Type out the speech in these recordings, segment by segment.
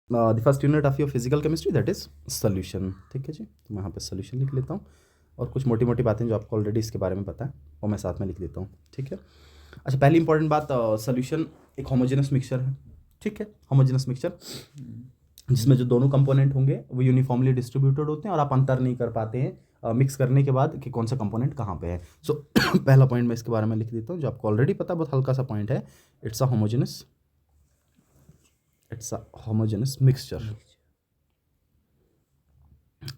The first unit of your physical chemistry that is solution. ठीक है जी, तो मैं यहाँ पे सोल्यूशन लिख लेता हूँ और कुछ मोटी मोटी बातें जो आपको ऑलरेडी इसके बारे में पता है वो मैं साथ में लिख देता हूँ। ठीक है, अच्छा पहली इंपॉर्टेंट बात, सोल्यूशन एक होमोजेनस मिक्सचर है। ठीक है, होमोजेनस मिक्सचर जिसमें जो दोनों कंपोनेंट होंगे वो यूनिफॉर्मली डिस्ट्रीब्यूटेड होते हैं और आप अंतर नहीं कर पाते हैं मिक्स करने के बाद कि कौन सा कंपोनेंट कहाँ पे है। सो पहला पॉइंट मैं इसके बारे में लिख देता हूँ जो आपको ऑलरेडी पता, बहुत हल्का सा पॉइंट है। It's a homogeneous mixture.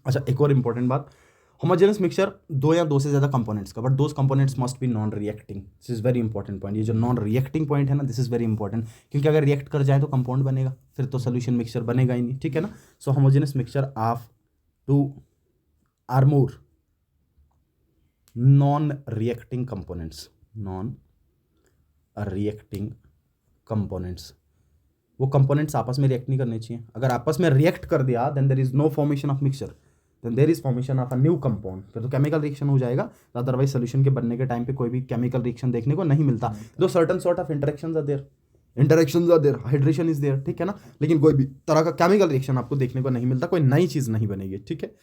अच्छा एक और इंपॉर्टेंट बात, होमोजेनस मिक्सचर दो या दो से ज़्यादा कंपोनेंट्स का, but those components must be non reacting. This is very important point. ये जो नॉन रिएक्टिंग पॉइंट है ना, दिस इज वेरी इंपॉर्टेंट, क्योंकि अगर रिएक्ट कर जाए तो कंपाउंड बनेगा, फिर तो सोल्यूशन मिक्सचर बनेगा ही नहीं। ठीक है ना, so homogenous mixture of two or more non reacting components, वो कंपोनेंट्स आपस में रिएक्ट नहीं करने चाहिए। अगर आपस में रिएक्ट कर दिया then there is no formation of mixture, then there is formation of a new compound, फिर तो केमिकल रिएक्शन हो जाएगा। अदरवाइज सोल्यूशन के बनने के टाइम पे कोई भी केमिकल रिएक्शन देखने को नहीं मिलता। दो certain sort of interactions are there, hydration is there. ठीक है ना, लेकिन कोई भी तरह का केमिकल रिएक्शन आपको देखने को नहीं मिलता, कोई नई चीज़ नहीं बनेगी। ठीक है,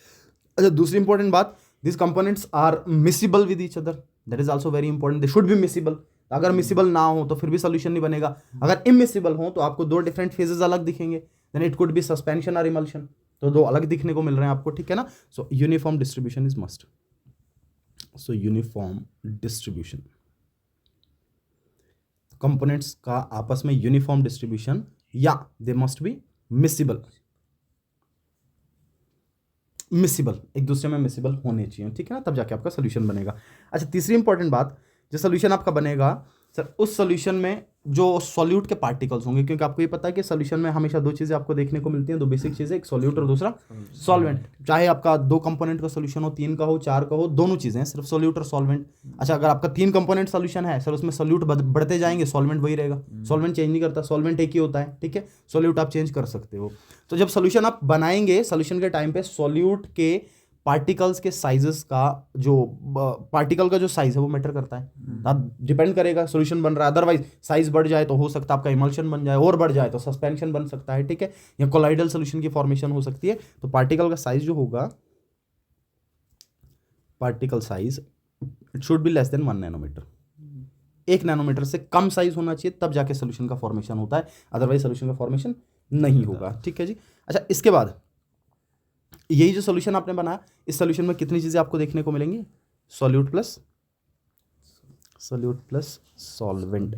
अच्छा दूसरी इंपॉर्टेंट बात, this components are miscible with each other, that is also very important. They should be miscible. अगर मिसिबल ना हो तो फिर भी सोल्यूशन नहीं बनेगा। अगर इमिसिबल हो तो आपको दो डिफरेंट फेजेस अलग दिखेंगे, then it could be suspension और इमल्शन, तो दो अलग दिखने को मिल रहे हैं आपको। ठीक है ना, सो uniform distribution is must. So uniform distribution, components का आपस में यूनिफॉर्म डिस्ट्रीब्यूशन, या दे मस्ट बी मिसिबल, एक दूसरे में मिसिबल होने चाहिए। ठीक है ना, तब जाके आपका सोल्यूशन बनेगा। अच्छा तीसरी इंपॉर्टेंट बात, जो सोल्यूशन आपका बनेगा सर, उस सोल्यूशन में जो सॉल्यूट के पार्टिकल्स होंगे, क्योंकि आपको ये पता है कि सोल्यूशन में हमेशा दो चीज़ें आपको देखने को मिलती हैं, दो बेसिक चीज़ें, एक सॉल्यूट और दूसरा सॉल्वेंट। चाहे आपका दो कंपोनेंट का सोल्यूशन हो, तीन का हो, चार का हो, दोनों चीज़ें हैं, सिर्फ सॉल्यूट और सॉल्वेंट। अच्छा अगर आपका तीन कंपोनेंट सोल्यूशन है सर, उसमें सॉल्यूट बढ़ते जाएंगे, सॉल्वेंट वही रहेगा, सॉल्वेंट चेंज नहीं करता, सॉल्वेंट एक ही होता है। ठीक है, सॉल्यूट आप चेंज कर सकते हो। तो जब सोल्यूशन आप बनाएंगे, सोल्यूशन के टाइम पे सॉल्यूट के पार्टिकल्स के साइजेस का, जो पार्टिकल का जो साइज है वो मैटर करता है, डिपेंड करेगा सॉल्यूशन बन रहा है। अदरवाइज साइज बढ़ जाए तो हो सकता है आपका इमल्शन बन जाए, और बढ़ जाए तो सस्पेंशन बन सकता है। ठीक है, या कोलाइडल सॉल्यूशन की फॉर्मेशन हो सकती है। तो पार्टिकल का साइज जो होगा, particle size it should be less than 1 nanometre. 1 nanometre से कम साइज होना चाहिए, तब जाके सोल्यूशन का फॉर्मेशन होता है, अदरवाइज सोल्यूशन का फॉर्मेशन नहीं होगा। ठीक है जी, अच्छा इसके बाद यही जो सोल्यूशन आपने बनाया, इस सोल्यूशन में कितनी चीजें आपको देखने को मिलेंगी, solute plus solvent,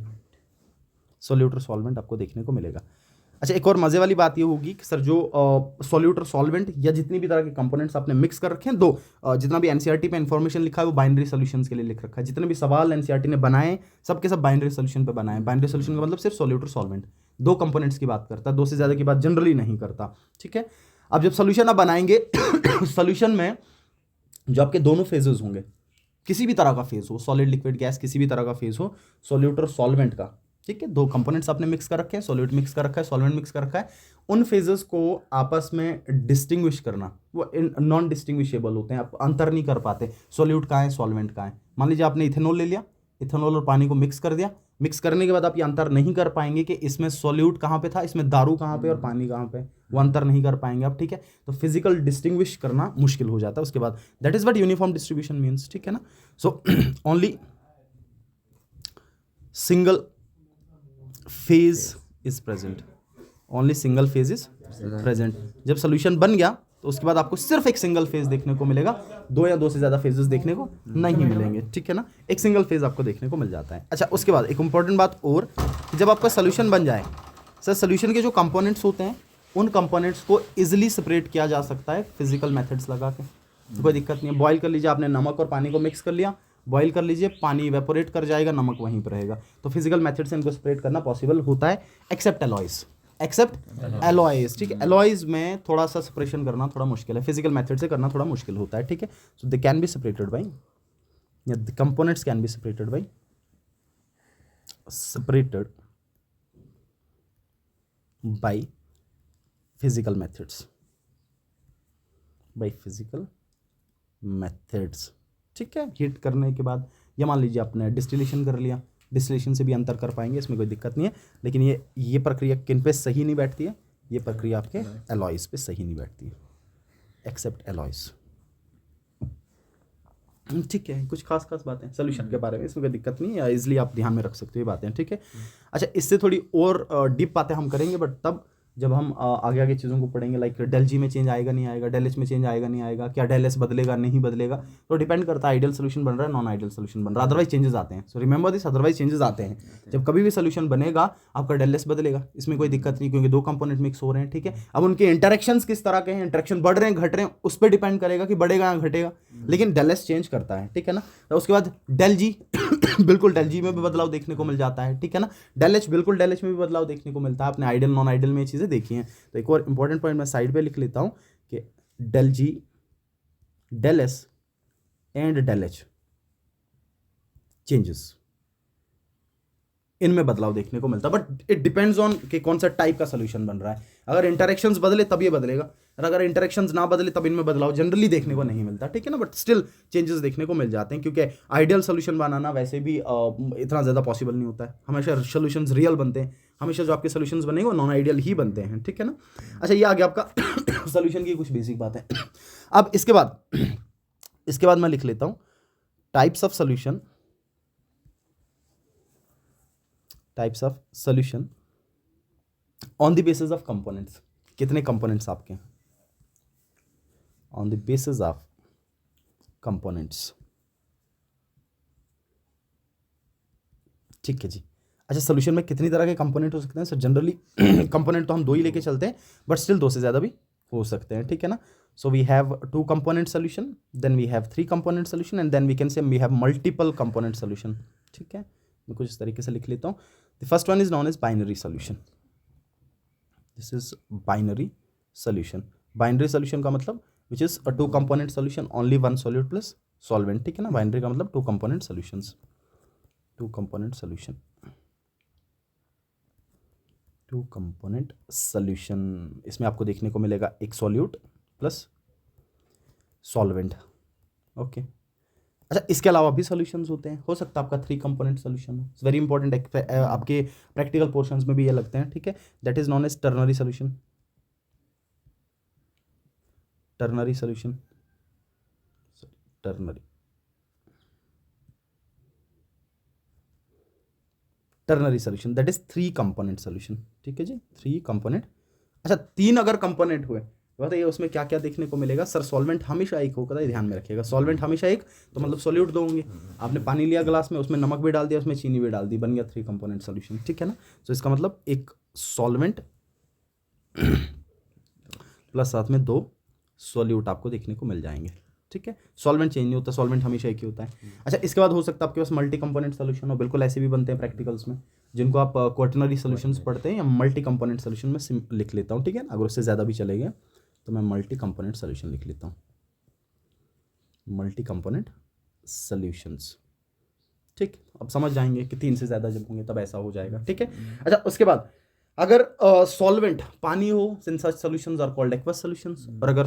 solute or solvent आपको देखने को मिलेगा। अच्छा एक और मजे वाली बात ये होगी कि सर जो सॉल्यूट और सॉल्वेंट या जितनी भी तरह के कंपोनेंट्स आपने मिक्स कर रखे हैं, दो जितना भी एनसीईआरटी पे इन्फॉर्मेशन लिखा है वो बाइनरी सॉल्यूशंस के लिए लिख रखा है। जितने भी सवाल एनसीईआरटी ने बनाए सब के सब बाइनरी सॉल्यूशन पे बनाए। बाइनरी सॉल्यूशन का मतलब सिर्फ सॉल्यूट और सॉल्वेंट, दो कंपोनेंट्स की बात करता है, दो से ज़्यादा की बात जनरली नहीं करता। ठीक है, अब जब सोल्यूशन आप बनाएंगे सोल्यूशन में जो आपके दोनों फेजेस होंगे, किसी भी तरह का फेज हो, सॉलिड लिक्विड गैस किसी भी तरह का फेज हो, सॉल्यूट और सॉल्वेंट का, ठीक है, दो कंपोनेंट्स आपने मिक्स कर रखे हैं, सॉल्यूट मिक्स कर रखा है, सॉल्वेंट मिक्स कर रखा है, उन फेजेस को आपस में डिस्टिंग्विश करना, वो नॉन डिस्टिंग्विशेबल होते हैं, आप अंतर नहीं कर पाते सॉल्यूट कहाँ है सॉल्वेंट कहाँ है। मान लीजिए आपने इथेनॉल ले लिया, इथेनॉल और पानी को मिक्स कर दिया, मिक्स करने के बाद आप ये अंतर नहीं कर पाएंगे कि इसमें सॉल्यूट कहाँ पे था, इसमें दारू कहाँ पे और पानी कहाँ पे, वो अंतर नहीं कर पाएंगे आप। ठीक है, तो फिजिकल डिस्टिंग्विश करना मुश्किल हो जाता है उसके बाद। That is what uniform distribution means. ठीक है ना, so only single phase is present, only single phase is present. जब सोल्यूशन बन गया तो उसके बाद आपको सिर्फ एक सिंगल फेज देखने को मिलेगा, दो या दो से ज्यादा फेजेस देखने को नहीं मिलेंगे। ठीक है ना, एक सिंगल फेज आपको देखने को मिल जाता है। अच्छा उसके बाद एक इंपॉर्टेंट बात और, जब आपका सोल्यूशन बन जाए सर, सोल्यूशन के जो कंपोनेंट्स होते हैं उन कंपोनेंट्स को इजिली सेपरेट किया जा सकता है फिजिकल मेथड्स लगा के, तो कोई दिक्कत नहीं है। बॉयल कर लीजिए आपने, नमक और पानी को मिक्स कर लिया, बॉईल कर लीजिए, पानी इवेपोरेट कर जाएगा, नमक वहीं पर रहेगा। तो फिजिकल मेथड से इनको सेपरेट करना पॉसिबल होता है, एक्सेप्ट एलॉयज। ठीक है, एलॉयज में थोड़ा सा सेपरेशन करना थोड़ा मुश्किल है, फिजिकल मेथड से करना थोड़ा मुश्किल होता है। ठीक है, so they can be separated by, या the components can be separated by physical methods. ठीक है, हीट करने के बाद, या मान लीजिए आपने डिस्टिलेशन कर लिया, डिस्टिलेशन से भी अंतर कर पाएंगे, इसमें कोई दिक्कत नहीं है। लेकिन ये प्रक्रिया किन पे सही नहीं बैठती है, ये प्रक्रिया आपके एलॉयज पे सही नहीं बैठती है, एक्सेप्ट एलॉयज। ठीक है, कुछ खास बातें सोल्यूशन के बारे में, इसमें कोई दिक्कत नहीं है, इजिली आप ध्यान में रख सकते हो ये बातें, ठीक है। अच्छा, इससे थोड़ी और डीप बातें हम करेंगे, बट तब जब हम आगे चीज़ों को पढ़ेंगे, लाइक डेल जी में चेंज आएगा नहीं आएगा, डेल एच में चेंज आएगा नहीं आएगा, क्या डेल एस बदलेगा नहीं बदलेगा, तो डिपेंड करता है आइडियल सोल्यूशन बन रहा है, नॉन आइडियल सोल्यूशन बन रहा है, अदरवाइज चेंजेस आते हैं। So remember this, otherwise changes आते हैं। जब कभी भी सोल्यूशन बनेगा आपका डेल एस बदलेगा, इसमें कोई दिक्कत नहीं, क्योंकि दो कंपोनेंट मिक्स हो रहे हैं, ठीक है। अब उनके इंटरेक्शंस किस तरह के हैं, इंटरेक्शन बढ़ रहे हैं घट रहे हैं, उस पर डिपेंड करेगा कि बढ़ेगा या घटेगा, लेकिन डेल एस चेंज करता है, ठीक है ना। तो उसके बाद डेल जी बिल्कुल डेल जी में भी बदलाव देखने को मिल जाता है, ठीक है ना। डेल एच बिल्कुल डेल एच में भी बदलाव देखने को मिलता है, आपने आइडियल नॉन आइडियल में ये चीज़ें देखी हैं। तो एक और इंपॉर्टेंट पॉइंट मैं साइड पे लिख लेता हूं कि del G, del S and del H changes, इनमें बदलाव देखने को मिलता है, बट इट डिपेंड्स ऑन कि कौन सा टाइप का सोल्यूशन बन रहा है। अगर इंटरेक्शंस बदले तब ये बदलेगा, और अगर इंटरेक्शंस ना बदले तब इनमें बदलाव जनरली देखने को नहीं मिलता, ठीक है ना। बट स्टिल चेंजेस देखने को मिल जाते हैं, क्योंकि आइडियल सोल्यूशन बनाना वैसे भी इतना ज़्यादा पॉसिबल नहीं होता है, हमेशा सोल्यूशंस रियल बनते हैं, हमेशा जो आपके सोल्यूशंस बनेंगे वो नॉन आइडियल ही बनते हैं, ठीक है ना। अच्छा, ये आ गया आपका सोल्यूशन की कुछ बेसिक बातें। अब इसके बाद मैं लिख लेता हूँ types of solution, types of solution on the basis of components. कितने कंपोनेंट्स आपके हैं, on the basis of components, ठीक है जी। अच्छा, सोल्यूशन में कितनी तरह के कंपोनेंट हो सकते हैं सर? जनरली कंपोनेंट तो हम दो ही लेके चलते हैं, बट स्टिल दो से ज़्यादा भी हो सकते हैं, ठीक है ना। So we have 2 component solution, then we have 3 component solution, and then we can say we have multiple component solution, ठीक है। मैं कुछ इस तरीके से लिख लेता हूँ। The first one is non as binary solution, this is binary solution. Binary solution का मतलब which is a 2 component solution, only 1 solute plus solvent, ठीक है ना। बाइनरी का मतलब 2 component solutions, 2 component solution, 2 component solution. इसमें आपको देखने को मिलेगा एक सॉल्यूट प्लस सॉल्वेंट, ओके। अच्छा, इसके अलावा भी सॉल्यूशंस होते हैं, हो सकता है आपका 3 कंपोनेंट सॉल्यूशन हो, इट्स वेरी इंपॉर्टेंट, आपके प्रैक्टिकल पोर्शंस में भी ये लगते हैं, ठीक है। That is non as ternary solution, ternary solution, ternary solution, that is 3 component solution, ठीक है जी, 3 कंपोनेंट। अच्छा, 3 अगर कंपोनेंट हुए तो बताइए उसमें क्या क्या देखने को मिलेगा सर? सॉल्वेंट हमेशा एक होगा, ध्यान में रखिएगा, सॉल्वेंट हमेशा एक, तो मतलब सॉल्यूट दो होंगे। आपने पानी लिया ग्लास में, उसमें नमक भी डाल दिया, उसमें चीनी भी डाल दी, बन गया 3 कंपोनेंट सॉल्यूशन, ठीक है ना। तो इसका मतलब एक सॉल्वेंट प्लस साथ में 2 सॉल्यूट आपको देखने को मिल जाएंगे, ठीक है। सॉल्वेंट चेंज नहीं होता, सॉल्वेंट हमेशा एक ही होता है। अच्छा, इसके बाद हो सकता है आपके पास मल्टी कंपोनेंट सॉल्यूशन हो, बिल्कुल ऐसे भी बनते हैं प्रैक्टिकल्स में, जिनको आप क्वाटरनरी सॉल्यूशंस पढ़ते हैं, या मल्टी कंपोनेंट सॉल्यूशन में लिख लेता हूँ, ठीक है। अगर उससे ज़्यादा भी चलेगा तो मैं मल्टी कंपोनेंट सॉल्यूशन लिख लेता हूँ, मल्टी कंपोनेंट सॉल्यूशंस, ठीक। अब समझ जाएंगे कि 3 से ज़्यादा जब होंगे तब ऐसा हो जाएगा, ठीक है। अच्छा, उसके बाद अगर सॉल्वेंट पानी हो, then such solutions are called aqueous solutions, और अगर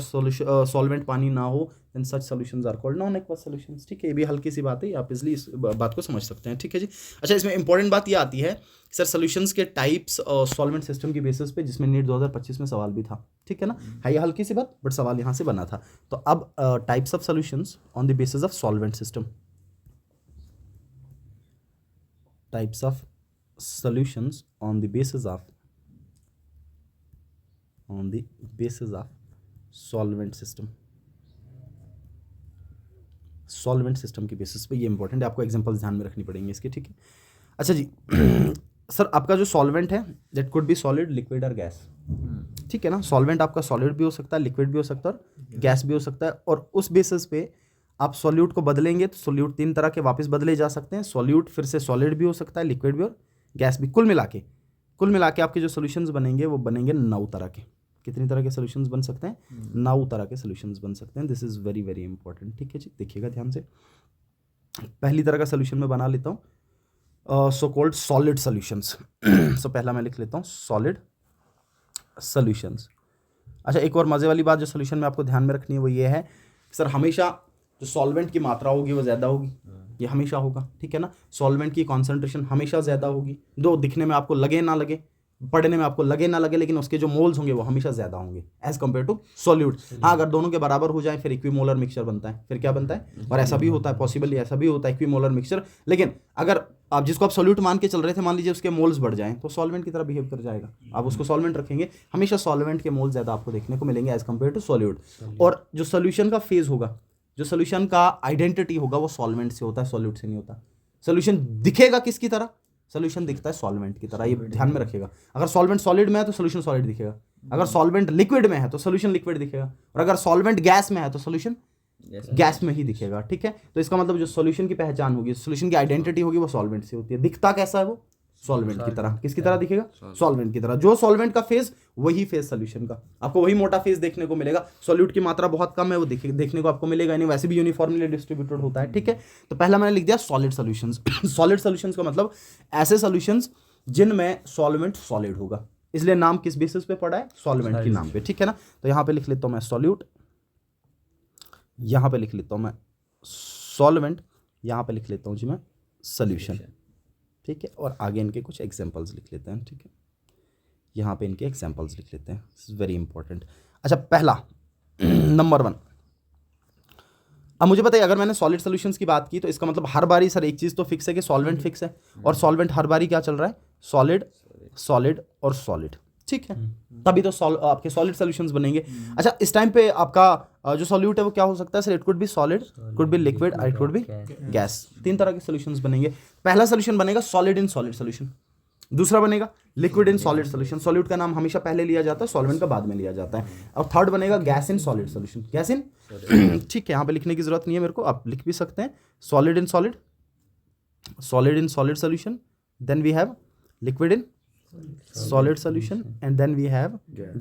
सॉल्वेंट पानी ना हो, then such solutions are called non aqueous solutions, ठीक है। ये भी हल्की सी बात है, आप इसलिए इस बात को समझ सकते हैं, ठीक है जी। अच्छा, इसमें इंपॉर्टेंट बात ये आती है कि सर सॉल्यूशंस के टाइप्स सॉल्वेंट सिस्टम की बेसिस पे, जिसमें नीट 2025 में सवाल भी था, ठीक है ना। है ये हल्की सी बात, बट सवाल यहाँ से बना था। तो अब types of solutions on the basis of solvent system, types of solutions on the basis of solvent system, solvent system की बेसिस पे, ये इंपॉर्टेंट है, आपको एग्जांपल्स ध्यान में रखनी पड़ेंगे इसके, ठीक है। अच्छा जी सर, आपका जो सॉल्वेंट है that could be solid, liquid और गैस, ठीक है ना। सॉल्वेंट आपका सॉलिड भी हो सकता है, लिक्विड भी हो सकता है, और गैस भी हो सकता है, और उस बेसिस पे आप सॉल्यूट को बदलेंगे तो सॉल्यूट 3 तरह के वापस बदले जा सकते हैं। सॉल्यूट फिर से सॉलिड भी हो सकता है, लिक्विड भी और गैस भी। कुल मिला के आपके जो सॉल्यूशंस बनेंगे वो बनेंगे 9 तरह के। कितनी तरह के सॉल्यूशंस बन सकते हैं? 9 तरह के सॉल्यूशंस बन सकते हैं। This is very very important, ठीक है जी, देखिएगा ध्यान से। पहली तरह का सॉल्यूशन मैं बना लेता हूँ, सो कॉल्ड सॉलिड सॉल्यूशंस। सो पहला मैं लिख लेता हूँ सॉलिड सॉल्यूशंस। अच्छा, एक और मज़े वाली बात जो सॉल्यूशन में आपको ध्यान में रखनी है वो ये है कि सर हमेशा जो सॉल्वेंट की मात्रा होगी वो ज़्यादा होगी, ये हमेशा होगा, ठीक है ना। सॉल्वेंट की कॉन्सेंट्रेशन हमेशा ज़्यादा होगी, दो दिखने में आपको लगे ना लगे, पढ़ने में आपको लगे ना लगे, लेकिन उसके जो मोल्स होंगे वो हमेशा ज्यादा होंगे एज कम्पेयर टू सॉल्यूट। हाँ, अगर दोनों के बराबर हो जाए फिर इक्विमोलर मिक्सचर बनता है, फिर क्या बनता है, और ऐसा भी होता है, पॉसिबली ऐसा भी होता है इक्विमोलर मिक्सचर। लेकिन अगर आप जिसको आप सॉल्यूट मान के चल रहे थे, मान लीजिए उसके मोल्स बढ़ जाएं तो सॉल्वेंट की तरह बिहेव कर जाएगा। आप उसको सॉल्वेंट रखेंगे, हमेशा सॉल्वेंट के मोल ज्यादा आपको देखने को मिलेंगे एज कम्पेयर टू सॉल्यूट। और जो सोल्यूशन का फेज होगा, जो सोल्यूशन का आइडेंटिटी होगा, वो सॉल्वेंट से होता है, सॉल्यूट से नहीं होता। सोल्यूशन दिखेगा किसकी तरह, सोल्यूशन दिखता है सॉल्वेंट की तरह, ये ध्यान में रखिएगा। अगर सॉल्वेंट सॉलिड में है तो सोल्यूशन सॉलिड दिखेगा, अगर सॉल्वेंट लिक्विड में है तो सोल्यूशन लिक्विड दिखेगा, और अगर सॉल्वेंट गैस में है तो सोल्यूशन गैस में ही दिखेगा। ठीक है, तो इसका मतलब जो सोल्यूशन की पहचान होगी, सोल्यूशन की आइडेंटिटी होगी, वो सॉल्वेंट से होती है। दिखता कैसा है वो, सॉल्वेंट की तरह। किसकी तरह दिखेगा, सॉल्वेंट की तरह। जो सॉल्वेंट का फेज वही फेज सोल्यूशन का, आपको वही मोटा फेज देखने को मिलेगा। सॉल्यूट की मात्रा बहुत कम है, वो देखने को आपको मिलेगा नहीं, वैसे भी यूनिफॉर्मली डिस्ट्रीब्यूटेड होता है। ठीक है, तो पहला मैंने लिख दिया सॉलिड सॉल्यूशंस। सॉलिड सॉल्यूशंस का मतलब ऐसे सॉल्यूशंस जिनमें सॉल्वेंट सॉलिड होगा, इसलिए नाम किस बेसिस पे पड़ा है, सॉल्वेंट के नाम पे। ठीक है ना, तो यहां पे लिख लेता हूं मैं सॉल्यूट, यहां पे लिख लेता हूं मैं सॉल्वेंट, यहां पे लिख लेता हूं जी मैं सॉल्यूशन। ठीक है, और आगे इनके कुछ एग्जांपल्स लिख लेते हैं। ठीक है, यहाँ पे इनके एग्जांपल्स लिख लेते हैं, वेरी इंपॉर्टेंट। अच्छा, पहला नंबर 1, अब मुझे पता है अगर मैंने सॉलिड सॉल्यूशंस की बात की तो इसका मतलब हर बारी सर एक चीज़ तो फिक्स है कि सॉल्वेंट फिक्स है, और सॉल्वेंट हर बारी क्या चल रहा है, सॉलिड सॉलिड और सॉलिड। ठीक है, तभी तो आपके सॉलिड सॉल्यूशंस बनेंगे। अच्छा, इस टाइम पे आपका जो सॉल्यूट है वो क्या हो सकता है sir, it could B solid, could be liquid, it could B gas. 3 तरह के सॉल्यूशंस बनेंगे। पहला सॉल्यूशन बनेगा सॉलिड इन सॉलिड सॉल्यूशन, दूसरा बनेगा liquid in solid solution. Solute का नाम हमेशा पहले लिया जाता है, सॉल्वेंट का बाद में लिया जाता है। और थर्ड बनेगा gas in solid solution, gas in ठीक है, यहाँ पे लिखने की जरूरत नहीं है मेरे को, आप लिख भी सकते हैं solid in solid, solid in solid solution, then we have liquid in solid solution, and then we have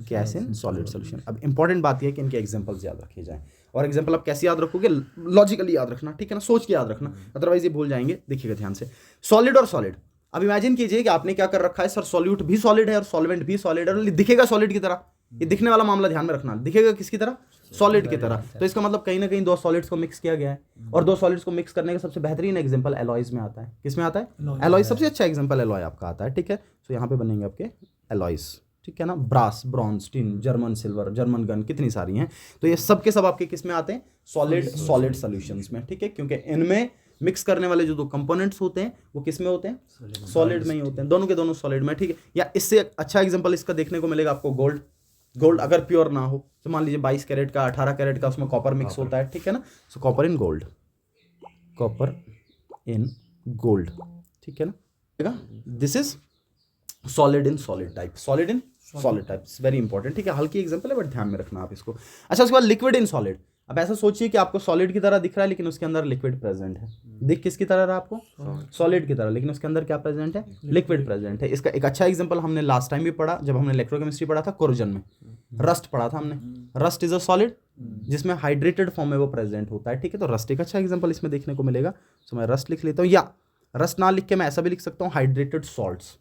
gas in solid solution. अब इंपॉर्टेंट बात यह है कि इनके एग्जांपल्स याद रखे जाएं, और एग्जांपल आप कैसे याद रखोगे, लॉजिकली याद रखना। ठीक है ना, सोच के याद रखना, अदरवाइज ये भूल जाएंगे। देखिएगा ध्यान से, सॉलिड और सॉलिड। अब इमेजिन कीजिए कि आपने क्या कर रखा है सर, सॉल्यूट भी सॉलिड है और सॉल्वेंट भी सॉलिड है, और दिखेगा सॉलिड की तरह। ये दिखने वाला मामला ध्यान में रखना, दिखेगा किसकी तरह, सॉलिड की तरह। तो इसका मतलब कहीं ना कहीं 2 सॉलिड्स को मिक्स किया गया है, और 2 सॉलिड्स को मिक्स करने का सबसे बेहतरीन एग्जांपल एलॉयज में आता है। किस में आता है, एलॉयज सबसे अच्छा एग्जांपल एलॉय आपका आता है। ठीक है, तो यहाँ पे बनेंगे आपके एलॉयज। ठीक है ना, brass, bronze, tin, German silver, German gun, कितनी सारी हैं। तो ये सब के सब आपके किस में आते हैं, सॉलिड सॉलिड सॉल्यूशंस में। ठीक है, क्योंकि इनमें मिक्स करने वाले जो 2 कंपोनेंट्स होते हैं वो किस में होते हैं, सॉलिड में ही होते हैं, दोनों के दोनों सॉलिड में। ठीक है, या इससे अच्छा एग्जांपल इसका देखने को मिलेगा आपको गोल्ड। गोल्ड अगर प्योर ना हो तो मान लीजिए 22 कैरेट का, 18 कैरेट का, उसमें कॉपर मिक्स होता है। ठीक है ना, सो copper in gold, copper in gold. ठीक है ना, this is solid in solid type, solid in solid type, very important. ठीक है, हल्की एग्जांपल है बट ध्यान में रखना आप इसको। अच्छा, उसके बाद लिक्विड इन सॉलिड। अब ऐसा सोचिए कि आपको सॉलिड की तरह दिख रहा है लेकिन उसके अंदर लिक्विड प्रेजेंट है। दिख किसकी तरह रहा आपको, सॉलिड की तरह, लेकिन उसके अंदर क्या प्रेजेंट है, लिक्विड प्रेजेंट है। इसका एक अच्छा एग्जांपल हमने लास्ट टाइम भी पढ़ा, जब हमने इलेक्ट्रोकेमिस्ट्री पढ़ा था, कोरोजन में रस्ट पढ़ा था हमने। रस्ट इज अ सॉलिड जिसमें हाइड्रेटेड फॉर्म में वो प्रेजेंट होता है। ठीक है, तो रस्ट एक अच्छा एग्जांपल इसमें देखने को मिलेगा। तो मैं रस्ट लिख लेता हूँ, या रस्ट ना लिख के मैं ऐसा भी लिख सकता हूँ, hydrated salts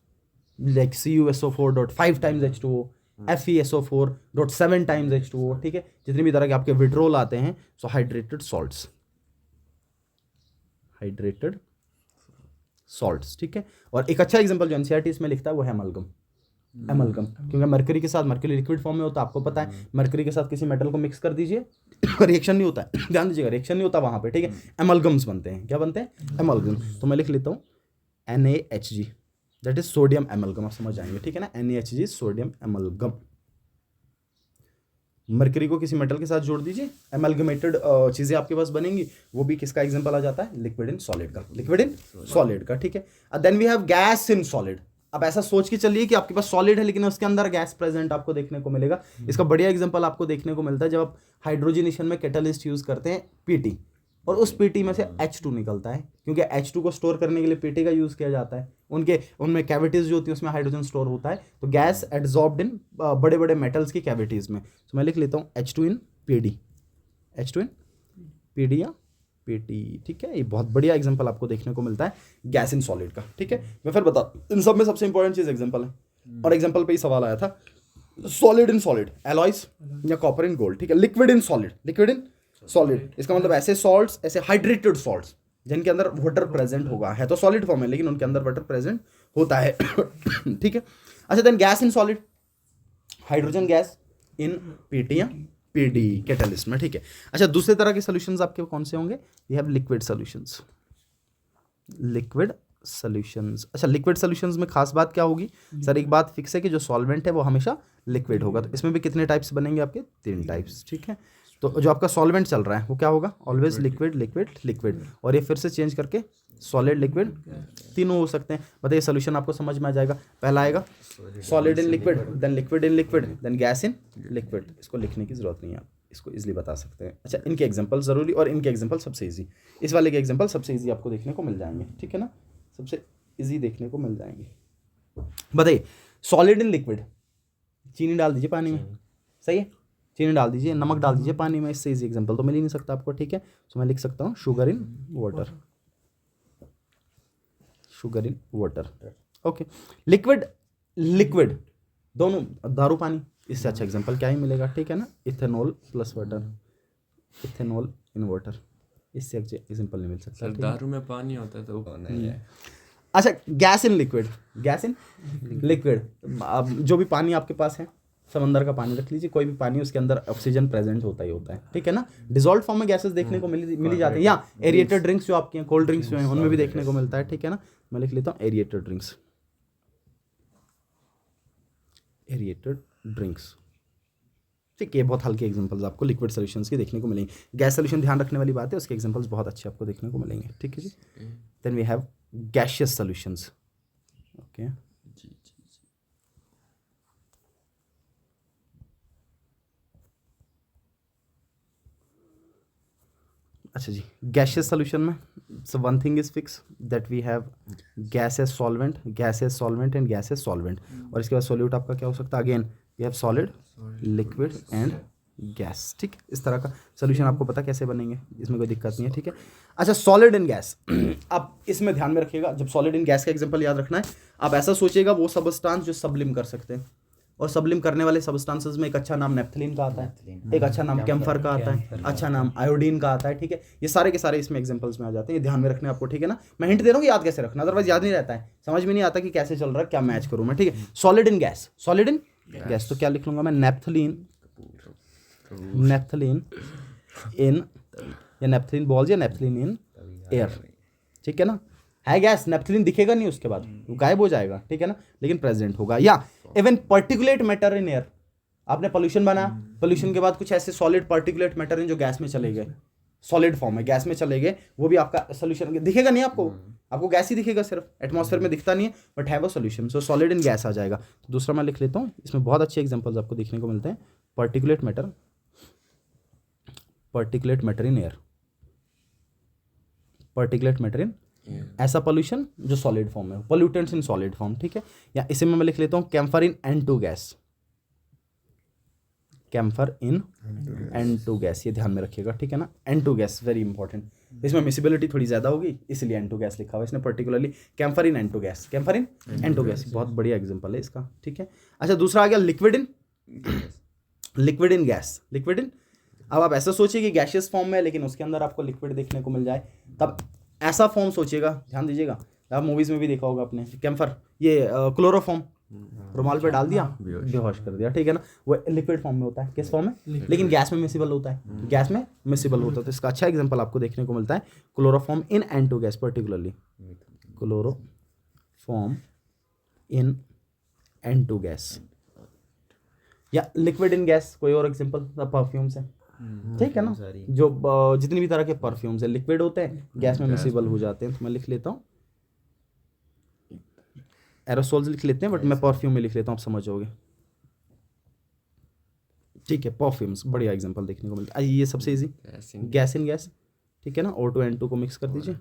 like CuSO4.5 times H2O, FeSO4.7 times H2O। ठीक है, जितनी भी तरह के आपके विड्रोल आते हैं, सो हाइड्रेटेड सॉल्ट्स, हाइड्रेटेड सॉल्ट्स। ठीक है, और एक अच्छा एग्जांपल जो एनसीईआरटी इसमें लिखता है वो है एमलगम। एमलगम क्योंकि मर्करी के साथ, मर्करी लिक्विड फॉर्म में होता है, आपको पता है। मर्करी के साथ किसी मेटल को मिक्स कर दीजिए, रिएक्शन नहीं होता है, ध्यान दीजिएगा, रिएक्शन नहीं होता वहां पे। ठीक है, एमलगम्स बनते हैं। क्या बनते हैं, एमलगम। तो मैं लिख लेता हूँ NaHg, that is sodium amalgam. आप समझ जाएंगे। ठीक है ना, NaHg सोडियम एमलगम। मर्करी को किसी मेटल के साथ जोड़ दीजिए, एमलगमेटेड चीजें आपके पास बनेंगी। वो भी किसका एग्जांपल आ जाता है, लिक्विड इन सॉलिड का, लिक्विड इन सॉलिड का। ठीक है, then we have gas in solid. अब ऐसा सोच के चलिए कि आपके पास सॉलिड है लेकिन उसके अंदर गैस प्रेजेंट आपको देखने को मिलेगा। इसका बढ़िया एग्जांपल आपको देखने को मिलता है जब आप हाइड्रोजनेशन में कैटलिस्ट यूज करते हैं, पीटी, और उस पीटी में से H2 निकलता है, क्योंकि H2 को स्टोर करने के लिए पीटी का यूज किया जाता है। उनमें कैविटीज जो होती है उसमें हाइड्रोजन स्टोर होता है, तो गैस एड्जॉर्ब्ड इन बड़े बड़े मेटल्स की कैविटीज में। तो मैं लिख लेता हूँ H2 इन PD, H2 इन PD या PT। ठीक है, ये बहुत बढ़िया एग्जांपल आपको देखने को मिलता है गैस इन सॉलिड का। ठीक है, मैं फिर बता, इन सब में सबसे इंपॉर्टेंट चीज एग्जांपल है, और एग्जांपल पे ही सवाल आया था। सॉलिड इन सॉलिड, एलॉयज या कॉपर इन गोल्ड। ठीक है, liquid in solid, liquid in solid, इसका मतलब ऐसे सॉल्ट्स, ऐसे हाइड्रेटेड सॉल्ट्स जिनके अंदर वाटर प्रेजेंट होगा, है तो सॉलिड फॉर्म है लेकिन उनके अंदर वाटर प्रेजेंट होता है। ठीक है, अच्छा then gas in solid, hydrogen gas in PT या पीडी कैटलिस्ट में, ठीक है। अच्छा दूसरे तरह के सॉल्यूशंस आपके कौन से होंगे, we have liquid solutions, liquid solutions. अच्छा लिक्विड सॉल्यूशंस में खास बात क्या होगी सर, एक बात फिक्स है कि जो सॉल्वेंट है वो हमेशा लिक्विड होगा, तो इसमें भी कितने टाइप्स बनेंगे आपके, 3 टाइप्स, ठीक है। तो जो आपका सॉल्वेंट चल रहा है वो क्या होगा, ऑलवेज लिक्विड लिक्विड लिक्विड, और ये फिर से चेंज करके सॉलिड लिक्विड, तीनों हो सकते हैं। बताइए सोल्यूशन आपको समझ में आ जाएगा। पहला आएगा solid in liquid, then liquid in liquid, then gas in liquid. इसको लिखने की जरूरत नहीं है, आप इसको इजीली बता सकते हैं। अच्छा इनके एग्जांपल जरूरी, और इनके एग्जांपल सबसे इजी, इस वाले के एग्जांपल सबसे इजी आपको देखने को मिल जाएंगे, ठीक है ना, सबसे इजी देखने को मिल जाएंगे। बताइए सॉलिड इन लिक्विड, चीनी डाल दीजिए पानी में, सही है, चीनी डाल दीजिए, नमक डाल दीजिए पानी में, इससे इजी एग्जांपल तो मिल ही नहीं सकता आपको, ठीक है। तो मैं लिख सकता हूँ sugar in water, sugar in water, okay. Liquid liquid दोनों, दारू पानी, इससे अच्छा एग्जांपल क्या ही मिलेगा, ठीक है ना, ethanol plus water, ethanol in water, इससे अच्छा एग्जांपल नहीं मिल सकता। दारू में पानी होता है तो वो नहीं है। अच्छा gas in liquid, gas in liquid, अब जो भी पानी आपके पास है, समंदर का पानी रख लीजिए, कोई भी पानी, उसके अंदर ऑक्सीजन प्रेजेंट होता ही होता है, ठीक है ना। डिजॉल्व फॉर्म में गैसेस देखने को मिल ही जाते हैं, या एरिएटेड ड्रिंक्स जो आपके हैं, कोल्ड ड्रिंक्स जो हैं उनमें भी देखने को मिलता है, ठीक है ना। मैं लिख लेता हूँ एरिएटेड ड्रिंक्स, एरिएटेड ड्रिंक्स, ठीक है। बहुत हल्के एग्जांपल्स आपको लिक्विड सॉल्यूशंस के देखने को मिलेंगे। गैस सॉल्यूशन ध्यान रखने वाली बात है, उसके एग्जांपल्स बहुत अच्छे आपको देखने को मिलेंगे, ठीक है जी। Then we have gaseous solutions, okay. अच्छा जी, गैसियस सॉल्यूशन में so one thing is fix that we have gas as solvent, gas as solvent and gas as solvent, और इसके बाद सॉल्यूट आपका क्या हो सकता है, again we have solid liquid and gas, ठीक। इस तरह का सॉल्यूशन आपको पता कैसे बनेंगे, इसमें कोई दिक्कत नहीं है, ठीक है। अच्छा सॉलिड इन गैस, आप इसमें ध्यान में रखिएगा, जब सॉलिड इन गैस का एग्जांपल याद रखना है, आप ऐसा सोचिएगा वो सबस्टांस जो सबलिम कर सकते हैं, और सबलिम करने वाले सबस्टांसेस में एक अच्छा नाम नेफ्थलीन का आता है, एक अच्छा नाम कैम्फर का आता है, अच्छा नाम आयोडीन का आता है, ठीक है। ये सारे के सारे इसमें एग्जांपल्स में आ जाते हैं, ये ध्यान में रखने आपको, ठीक है ना। मैं हिंट दे रहा हूँ याद कैसे रखना, अदरवाइज याद नहीं रहता है, समझ में नहीं आता कि कैसे चल रहा है, क्या मैच करूँ मैं, ठीक है। Solid in gas, solid in gas, तो क्या लिख लूंगा मैं, नेफ्थलीन, नेफ्थलीन इन, या नेफ्थलीन बॉल्स, या नेफ्थलीन इन एयर, ठीक है ना। है गैस, नेफ्थलीन दिखेगा नहीं उसके बाद, वो गायब हो जाएगा, ठीक है ना, लेकिन प्रेजेंट होगा। या even particulate matter in air, आपने पोल्यूशन बनाया, पोल्यूशन के बाद कुछ ऐसे सॉलिड पर्टिकुलेट मैटर इन जो गैस में चले गए, सॉलिड फॉर्म में गैस में चले गए, वो भी आपका सोल्यूशन दिखेगा नहीं आपको, आपको गैस ही दिखेगा, सिर्फ एटमॉस्फेयर में दिखता नहीं है, बट है वो solution, so solid in gas आ जाएगा। तो दूसरा मैं लिख लेता हूँ, इसमें बहुत अच्छे एग्जाम्पल्स आपको देखने को मिलते हैं, particulate matter, particulate matter in air, particulate matter in, ऐसा पोल्यूशन जो सॉलिड फॉर्म में, पोल्यूटेंट्स इन सॉलिड फॉर्म, ठीक है। या इसे मैं लिख लेता हूं कैम्फर इन N2 गैस, कैम्फर इन N2 गैस, ये ध्यान में रखिएगा, ठीक है ना। N2 गैस वेरी इंपॉर्टेंट, इसमें मिसिबिलिटी थोड़ी ज्यादा होगी, इसलिए N2 गैस लिखा हुआ है इसने पर्टिकुलरली, कैम्फर इन N2 गैस, कैम्फर इन N2 गैस, बहुत बढ़िया एग्जांपल है इसका, ठीक है। अच्छा दूसरा आ गया liquid in, liquid in gas, liquid in, अब आप ऐसा सोचिए कि गैशियस फॉर्म में, लेकिन उसके अंदर आपको लिक्विड देखने को मिल जाए, तब ऐसा फॉर्म सोचिएगा, ध्यान दीजिएगा, आप मूवीज में भी देखा होगा आपने, कैम्फर, ये क्लोरोफॉर्म, रुमाल पे डाल दिया, बेहोश कर दिया, ठीक है ना, वो लिक्विड फॉर्म में होता है, किस फॉर्म में, लेकिन गैस में मिसिबल होता है, गैस में मिसिबल होता है। तो इसका अच्छा एग्जांपल आपको देखने को मिलता है क्लोरोफॉर्म इन N2 गैस, पर्टिकुलरली क्लोरोफॉर्म इन N2 गैस। या लिक्विड इन गैस, कोई और एग्जांपल, परफ्यूम्स है, ठीक है ना, जो जितनी भी तरह के परफ्यूम्स है लिक्विड होते हैं, गैस में मिसिबल हो जाते हैं। तो मैं लिख लेता हूँ एरोसोल्स लिख लेते हैं, बट मैं परफ्यूम में लिख लेता हूँ, आप समझ जाओगे, ठीक है। परफ्यूम्स बढ़िया एग्जांपल देखने को मिलता है, ये सबसे इजी, गैस इन गैस, ठीक है ना, O2 N2 को मिक्स कर दीजिए,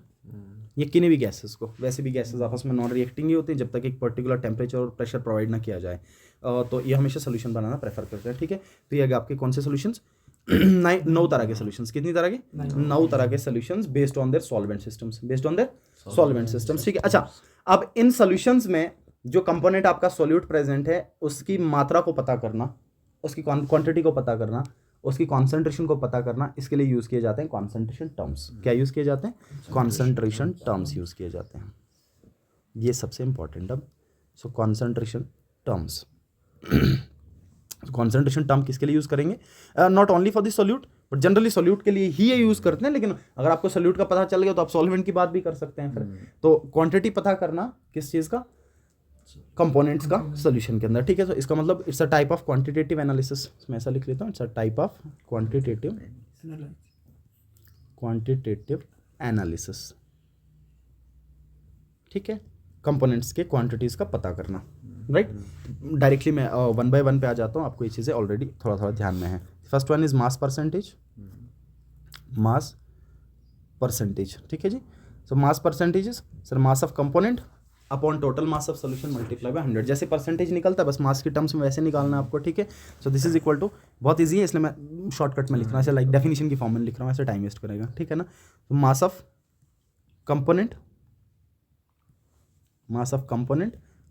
ये किन्हीं भी गैसेस को, वैसे भी गैसेस आपस में नॉन रिएक्टिंग ही होती हैं जब तक एक पर्टिकुलर टेम्परेचर और प्रेशर प्रोवाइड ना किया जाए, तो ये हमेशा सोल्यूशन बनाना प्रेफर करते हैं, ठीक है। तो ये आपके कौन से सोल्यूशंस, 9 तरह के सोल्यूशंस, कितनी तरह के, 9 तरह के solutions based on their solvent systems, based on their solvent systems, ठीक है। अच्छा अब इन सोल्यूशंस में जो कंपोनेंट आपका सॉल्यूट प्रेजेंट है उसकी मात्रा को पता करना, उसकी क्वांटिटी को पता करना, उसकी कॉन्सेंट्रेशन को पता करना, इसके लिए यूज किए जाते हैं कॉन्सेंट्रेशन टर्म्स। क्या यूज किए जाते हैं, कॉन्सेंट्रेशन टर्म्स यूज किए जाते हैं, ये सबसे इंपॉर्टेंट। अब सो कॉन्सेंट्रेशन टर्म्स। कॉन्सेंट्रेशन टर्म किसके लिए यूज करेंगे? Not only for the solute but generally solute के लिए ही ये यूज करते हैं, लेकिन अगर आपको सोल्यूट का पता चल गया तो आप सॉल्वेंट की बात भी कर सकते हैं फिर। तो क्वांटिटी पता करना किस चीज का? कंपोनेंट्स का सॉल्यूशन के अंदर, ठीक है। तो इसका मतलब it's a type of quantitative analysis, मैं ऐसा लिख लेता हूँ, it's a type of quantitative analysis, ठीक है। कंपोनेंट्स के क्वांटिटीज का पता करना, राइट। डायरेक्टली मैं 1 by 1 पे आ जाता हूँ, आपको ये चीज़ें ऑलरेडी थोड़ा थोड़ा ध्यान में है। First one is mass percentage, mass percentage, ठीक है जी। So mass percentage is sir mass of component upon total mass of solution multiply by 100। जैसे परसेंटेज निकलता है बस मास की टर्म्स में वैसे निकालना है आपको, ठीक है। So this is equal to, बहुत ईजी है इसलिए मैं शॉर्टकट में लिख रहा हूँ, ऐसे लाइक डेफिनेशन की फॉर्म में लिख रहा हूँ, ऐसे टाइम वेस्ट करेगा, ठीक है ना। तो मास of component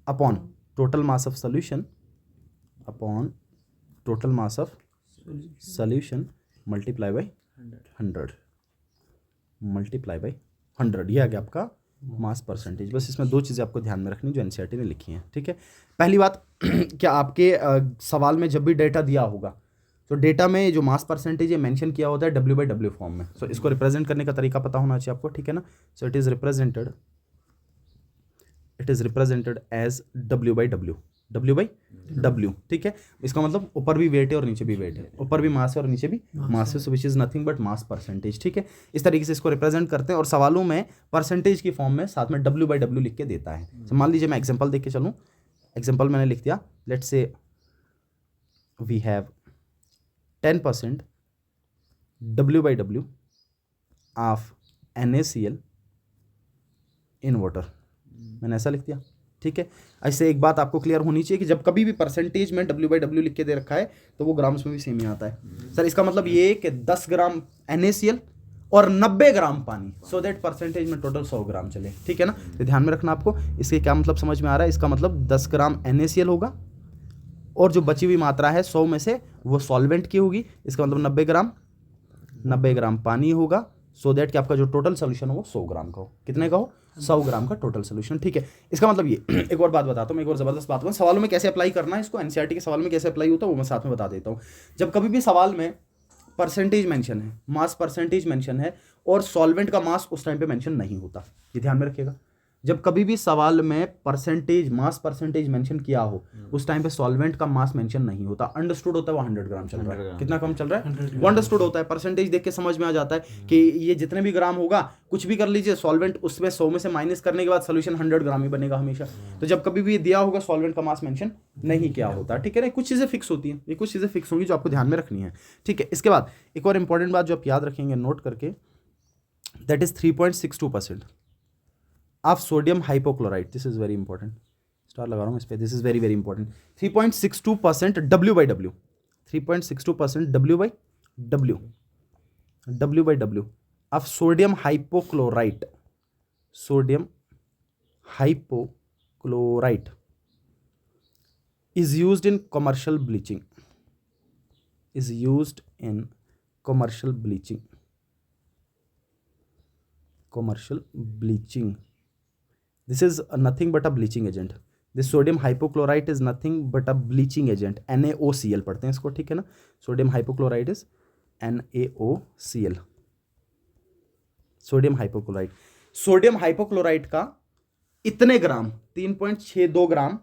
upon total mass of solution upon total mass of solution multiply by 100, multiply by 100, ये आ गया आपका मास परसेंटेज। बस इसमें दो चीज़ें आपको ध्यान में रखनी जो एनसीईआरटी ने लिखी हैं, ठीक है। पहली बात क्या आपके सवाल में जब भी डेटा दिया होगा तो डेटा में जो मास परसेंटेज है मेंशन किया होता है W/W फॉर्म में। सो इसको रिप्रेजेंट करने का तरीका पता होना चाहिए आपको, ठीक है ना। So it is represented as W/W, ठीक है। इसका मतलब ऊपर भी वेट है और नीचे भी वेट है, ऊपर भी मास है और नीचे भी मास है, which is nothing but mass percentage, ठीक है। इस तरीके से इसको रिप्रेजेंट करते हैं और सवालों में परसेंटेज की फॉर्म में साथ में W/W लिख के देता है। तो मान लीजिए मैं एग्जांपल देख के चलूँ, एग्जांपल मैंने लिख दिया, let's say we have 10% W/W of NaCl in water, मैंने ऐसा लिख दिया, ठीक है। ऐसे एक बात आपको क्लियर होनी चाहिए कि जब कभी भी परसेंटेज में W/W लिख के दे रखा है तो वो ग्राम्स में भी सेम ही आता है। सर इसका मतलब ये कि 10 ग्राम NaCl और 90 ग्राम पानी, सो दैट परसेंटेज में टोटल 100 ग्राम चले, ठीक है ना। तो ध्यान में रखना आपको, इसके क्या मतलब समझ में आ रहा है। इसका मतलब 10 ग्राम NaCl होगा और जो बची हुई मात्रा है 100 में से वो सॉल्वेंट की होगी, इसका मतलब 90 ग्राम पानी होगा, सो दैट कि आपका जो टोटल सोल्यूशन हो वो 100 ग्राम का हो। कितने का हो? 100 ग्राम का टोटल सोल्यूशन, ठीक है। इसका मतलब ये एक और बात बताता हूँ, मैं एक और जबरदस्त बात बताऊँ, सवालों में कैसे अप्लाई करना है इसको, एनसीईआरटी के सवाल में कैसे अप्लाई होता है वो मैं साथ में बता देता हूँ। जब कभी भी सवाल में परसेंटेज मेंशन है, मास परसेंटेज मेंशन है और सॉल्वेंट का मास उस टाइम पे मेंशन नहीं होता, ये ध्यान में रखिएगा। जब कभी भी सवाल में परसेंटेज मास परसेंटेज मेंशन किया हो उस टाइम पे सॉल्वेंट का मास मेंशन नहीं होता। अंडरस्टूड होता है वो 100 ग्राम चल रहा है, कितना कम चल रहा है, वो अंडरस्टूड होता है। परसेंटेज देख के समझ में आ जाता है कि ये जितने भी ग्राम होगा कुछ भी कर लीजिए, सॉल्वेंट उसमें 100 में से माइनस करने के बाद सोल्यूशन 100 ग्राम ही बनेगा हमेशा। तो जब कभी भी दिया होगा सॉल्वेंट का मास मेंशन नहीं किया होता, ठीक है ना। कुछ चीज़ें फिक्स होती हैं, ये कुछ चीज़ें फिक्स होंगी जो आपको ध्यान में रखनी है, ठीक है। इसके बाद एक और इंपॉर्टेंट बात जो आप याद रखेंगे नोट करके, that is 3.62% of sodium hypochloride. This is very important, star लगा रहा हूँ इस पर, this is very very important. 3.62% W/W, 3.62% W/W of sodium hypochlorite, sodium hypochlorite is used in commercial bleaching, is used in commercial bleaching, commercial bleaching. This is nothing but a bleaching agent. This sodium hypochlorite is nothing but a bleaching agent. NaOCl पढ़ते हैं इसको, ठीक है ना। Sodium hypochlorite is NaOCl, sodium hypochlorite. Sodium hypochlorite का इतने ग्राम 3.62 ग्राम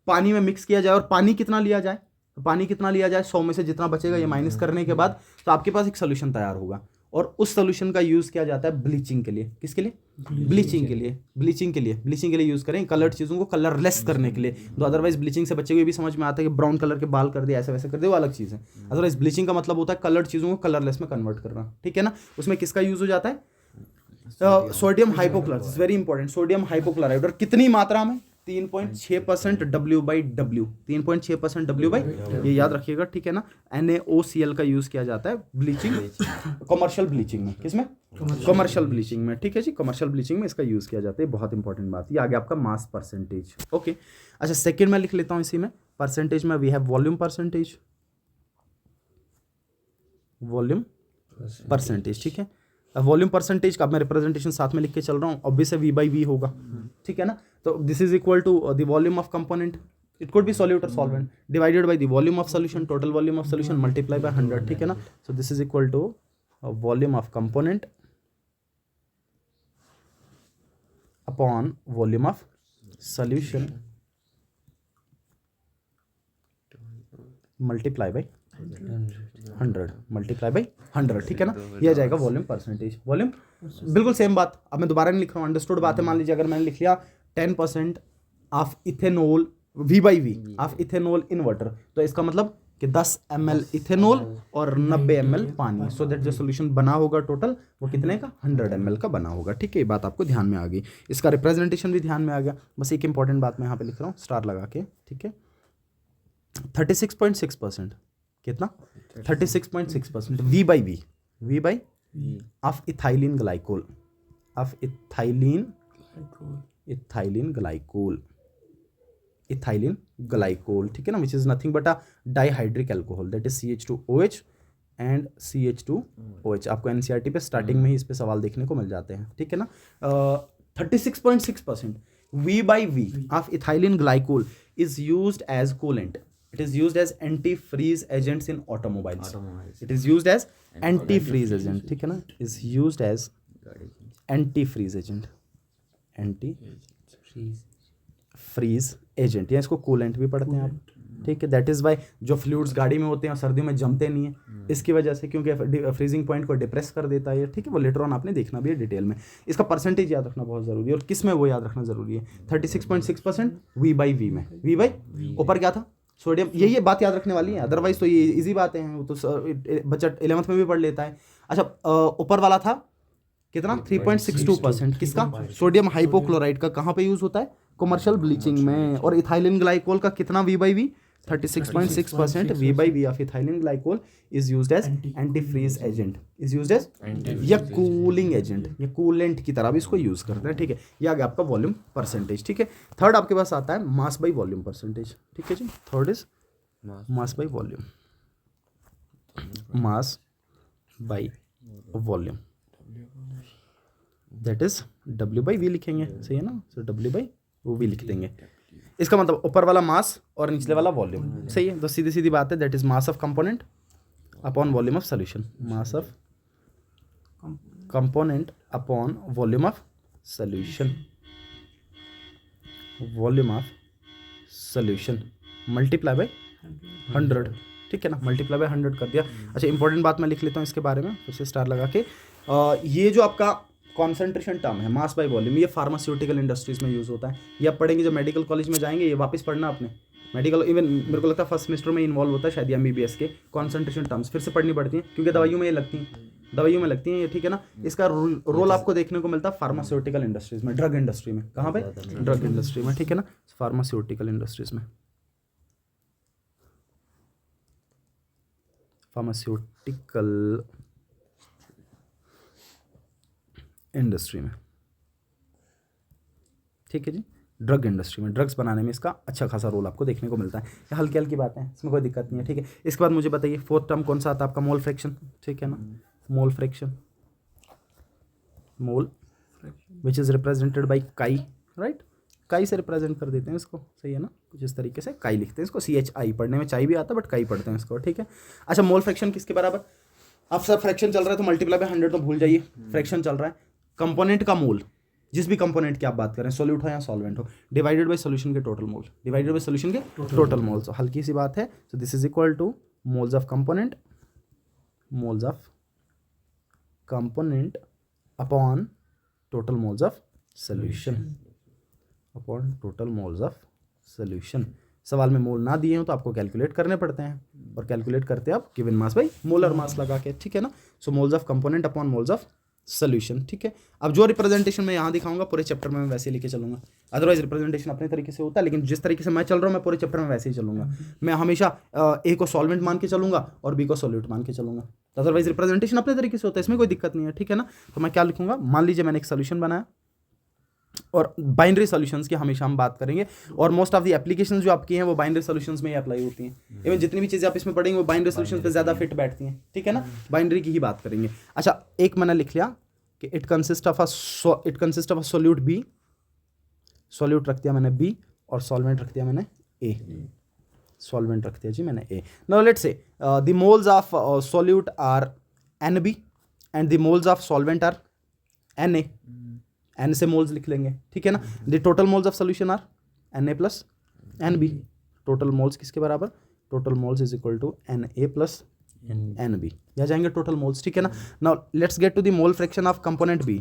पानी में मिक्स किया जाए और पानी कितना लिया जाए, तो पानी कितना लिया जाए 100 में से जितना बचेगा ये माइनस करने के बाद तो आपके पास एक सोल्यूशन तैयार होगा और उस सोल्यूशन का यूज किया जाता है ब्लीचिंग के लिए। किसके लिए? ब्लीचिंग के लिए, ब्लीचिंग के लिए, ब्लीचिंग के लिए यूज करें कलर्ड चीज़ों को कलरलेस करने के लिए। तो अदरवाइज ब्लीचिंग से बच्चे को ये भी समझ में आता है कि ब्राउन कलर के बाल कर दिया, ऐसे वैसे कर दिया, वो अलग चीज़ है। अदरवाइज ब्लीचिंग का मतलब होता है कलर्ड चीज़ों को कलरलेस में कन्वर्ट करना, ठीक है ना। उसमें किसका यूज हो जाता है? Sodium hypochloride, very important, sodium hypochloride. और कितनी मात्रा में? 3.6% W/W, 3.6% W/, ये याद रखिएगा, ठीक है ना। NaOCl का यूज किया जाता है ब्लीचिंग, कमर्शियल ब्लीचिंग में। किसमें? कमर्शियल ब्लीचिंग में, ठीक है जी। कमर्शियल ब्लीचिंग में इसका यूज किया जाता है, बहुत इंपॉर्टेंट बात। ये आ गया आपका मास परसेंटेज, ओके। अच्छा सेकेंड में लिख लेता हूँ इसी में, परसेंटेज में we have volume percentage, volume percentage, ठीक है। वॉल्यूम परसेंटेज का मैं रिप्रेजेंटेशन साथ में लिख के चल रहा हूँ, ऑब्वियस है V/V होगा, ठीक है ना। तो this is equal to the volume of component, it could be solute or solvent, divided by the volume of solution, total volume of solution multiply by 100, ठीक है ना. So this is equal to volume of component upon volume of solution multiply by 100 multiply by 100, ठीक है ना. यह आ जाएगा volume percentage. Volume बिल्कुल सेम बात, अब मैं दोबारा नहीं लिख रहा हूँ, अंडरस्टूड बात है. मान लीजिए अगर मैंने लिख लिया 10% of ethanol V by V of ethanol in water, तो इसका मतलब कि 10 ml इथेनॉल और 90 ml पानी, सो दैट जो सोल्यूशन बना होगा टोटल वो कितने का 100 ml का बना होगा, ठीक है. ये बात आपको ध्यान में आ गई, इसका रिप्रेजेंटेशन भी ध्यान में आ गया. बस एक इंपॉर्टेंट बात मैं यहाँ पे लिख रहा हूँ स्टार लगा के, ठीक है. 36.6% कितना 36.6% V by V of ethylene glycol, of ethylene glycol, ठीक है ना, which is nothing but a dihydric alcohol, that is CH2OH and CH2OH. आपको NCERT पे स्टार्टिंग में ही इस पे सवाल देखने को मिल जाते हैं, ठीक है ना. 36.6% V by V of ethylene glycol is used as coolant. It is used as anti-freeze agents in automobiles. It is used as anti-freeze agent, ठीक है ना. Is used as anti-freeze agent, anti-freeze agent, या इसको coolant भी पढ़ते हैं आप, ठीक है. दैट इज वाई जो फ्लूइड्स गाड़ी में होते हैं सर्दियों में जमते नहीं है, इसकी वजह से, क्योंकि फ्रीजिंग पॉइंट को डिप्रेस कर देता है, ठीक है. वो लेटर ऑन आपने देखना भी है डिटेल में. इसका परसेंटेज याद रखना बहुत जरूरी है, और किस में वो याद रखना जरूरी है. 36.6% V by V में, V by ऊपर क्या था सोडियम, ये बात याद रखने वाली है, अदरवाइज तो ये इजी बातें हैं, वो तो बच्चा 11th में भी पढ़ लेता है. अच्छा ऊपर वाला था कितना 3.62%, किसका सोडियम हाइपोक्लोराइड का, कहाँ पे यूज होता है कमर्शियल ब्लीचिंग में. और इथाइलिन ग्लाइकोल का कितना V by V 36.6% V by V of ethylene glycol is used as antifreeze agent, is used as या कूलिंग एजेंट, या कूलेंट की तरह भी इसको यूज करते हैं, ठीक है. ये आ गया आपका वॉल्यूम परसेंटेज, ठीक है. थर्ड आपके पास आता है मास बाई वॉल्यूम परसेंटेज, ठीक है जी. Third is mass by volume, mass by volume, that is W by V लिखेंगे, सही है ना. सो W by V लिख देंगे. इसका मतलब ऊपर वाला मास और निचले वाला वॉल्यूम, सही है. तो सीधी सीधी बात है, that is mass of component upon volume of solution, mass of component upon volume of solution, volume of solution multiply by 100, ठीक है ना. मल्टीप्लाई बाय 100 कर दिया. अच्छा इंपॉर्टेंट बात मैं लिख लेता हूँ इसके बारे में, फिर से स्टार लगा के. ये जो आपका कॉन्सेंट्रेशन टर्म है मास बाय वॉल्यूम, ये फार्मास्यूटिकल इंडस्ट्रीज में यूज होता है. ये आप पढ़ेंगे जब मेडिकल कॉलेज में जाएंगे, ये वापस पढ़ना आपने. मेडिकल इवन मेरे को लगता है फर्स्ट सेमेस्टर में इन्वॉल्व होता है शायद MBBS के कॉन्सेंट्रेशन टर्म्स, फिर से पढ़नी पड़ती हैं क्योंकि दवाइयों में ये लगती हैं, दवाइयों में लगती हैं ये, ठीक है ना. इसका रोल आपको देखने को मिलता है फार्मास्यूटिकल इंडस्ट्रीज में, ड्रग इंडस्ट्री में. कहाँ पे ड्रग इंडस्ट्री में, ठीक है ना. फार्मास्यूटिकल इंडस्ट्रीज में, फार्मास्यूटिकल इंडस्ट्री में, ठीक है जी. ड्रग इंडस्ट्री में, ड्रग्स बनाने में इसका अच्छा खासा रोल आपको देखने को मिलता है. ये हल्की हल्की बातें हैं, इसमें कोई दिक्कत नहीं है, ठीक है. इसके बाद मुझे बताइए फोर्थ टर्म कौन सा आता है आपका, मोल फ्रैक्शन, ठीक है ना. Mole fraction, mole which is represented by काई, राइट. काई से रिप्रेजेंट कर देते हैं इसको, सही है ना. कुछ इस तरीके से काई लिखते हैं इसको, CHI पढ़ने में चाई भी आता है बट काई पढ़ते हैं इसको, ठीक है. अच्छा मोल फ्रैक्शन किसके बराबर, अब सर फ्रैक्शन चल रहा है तो मल्टीप्लाई बाय 100 तो भूल जाइए, फ्रैक्शन चल रहा है. कंपोनेंट का मोल, जिस भी कंपोनेंट की आप बात करें, सॉल्यूट हो या सॉल्वेंट हो, डिवाइडेड बाय सॉल्यूशन के total mole, divided by solution के टोटल मोल. तो हल्की सी बात है. So this is equal two moles of component, moles of component upon total moles of solution, upon total moles of solution. सवाल में मोल ना दिए हो तो आपको कैलकुलेट करने पड़ते हैं, और कैलकुलेट करते हैं आप given mass by molar mass लगा के, ठीक है ना. So moles of component upon moles of solution, ठीक है. अब जो रिप्रेजेंटेशन मैं यहाँ दिखाऊंगा पूरे चैप्टर में मैं वैसे ही लेके चलूंगा, अदरवाइज रिप्रेजेंटेशन अपने तरीके से होता है, लेकिन जिस तरीके से मैं चल रहा हूँ मैं पूरे चैप्टर में वैसे ही चलूंगा. मैं हमेशा A को सॉल्वेंट मान के चलूंगा और B को सॉल्यूट मान के चलूंगा, अदरवाइज रिप्रेजेंटेशन अपने तरीके से होता है, इसमें कोई दिक्कत नहीं है, ठीक है ना. तो मैं क्या लिखूंगा, मान लीजिए मैंने एक सोल्यूशन बनाया, और बाइनरी सॉल्यूशंस की हमेशा हम बात करेंगे, और मोस्ट ऑफ द एप्लीकेशंस जो आपकी हैं वो बाइनरी सॉल्यूशंस में ही अप्लाई होती हैं. इवन जितनी भी चीज़ें आप इसमें पढ़ेंगे वो बाइनरी सॉल्यूशंस पे ज़्यादा फिट बैठती हैं, ठीक है ना. बाइनरी की ही बात करेंगे. अच्छा एक मैंने लिख लिया कि it consist of a solute B, solute रख दिया मैंने B, और सॉल्वेंट रख दिया मैंने ए, सॉल्वेंट रख दिया जी मैंने A. Now let's say the moles of solute are NB and the moles of solvent are Na, N से मोल्स लिख लेंगे, ठीक है ना। The total moles of solution are Na plus NB, total moles किसके बराबर, total moles is equal to Na plus NB, यहाँ जाएंगे टोटल मोल्स, ठीक है ना। Now let's get to the mole fraction of component B।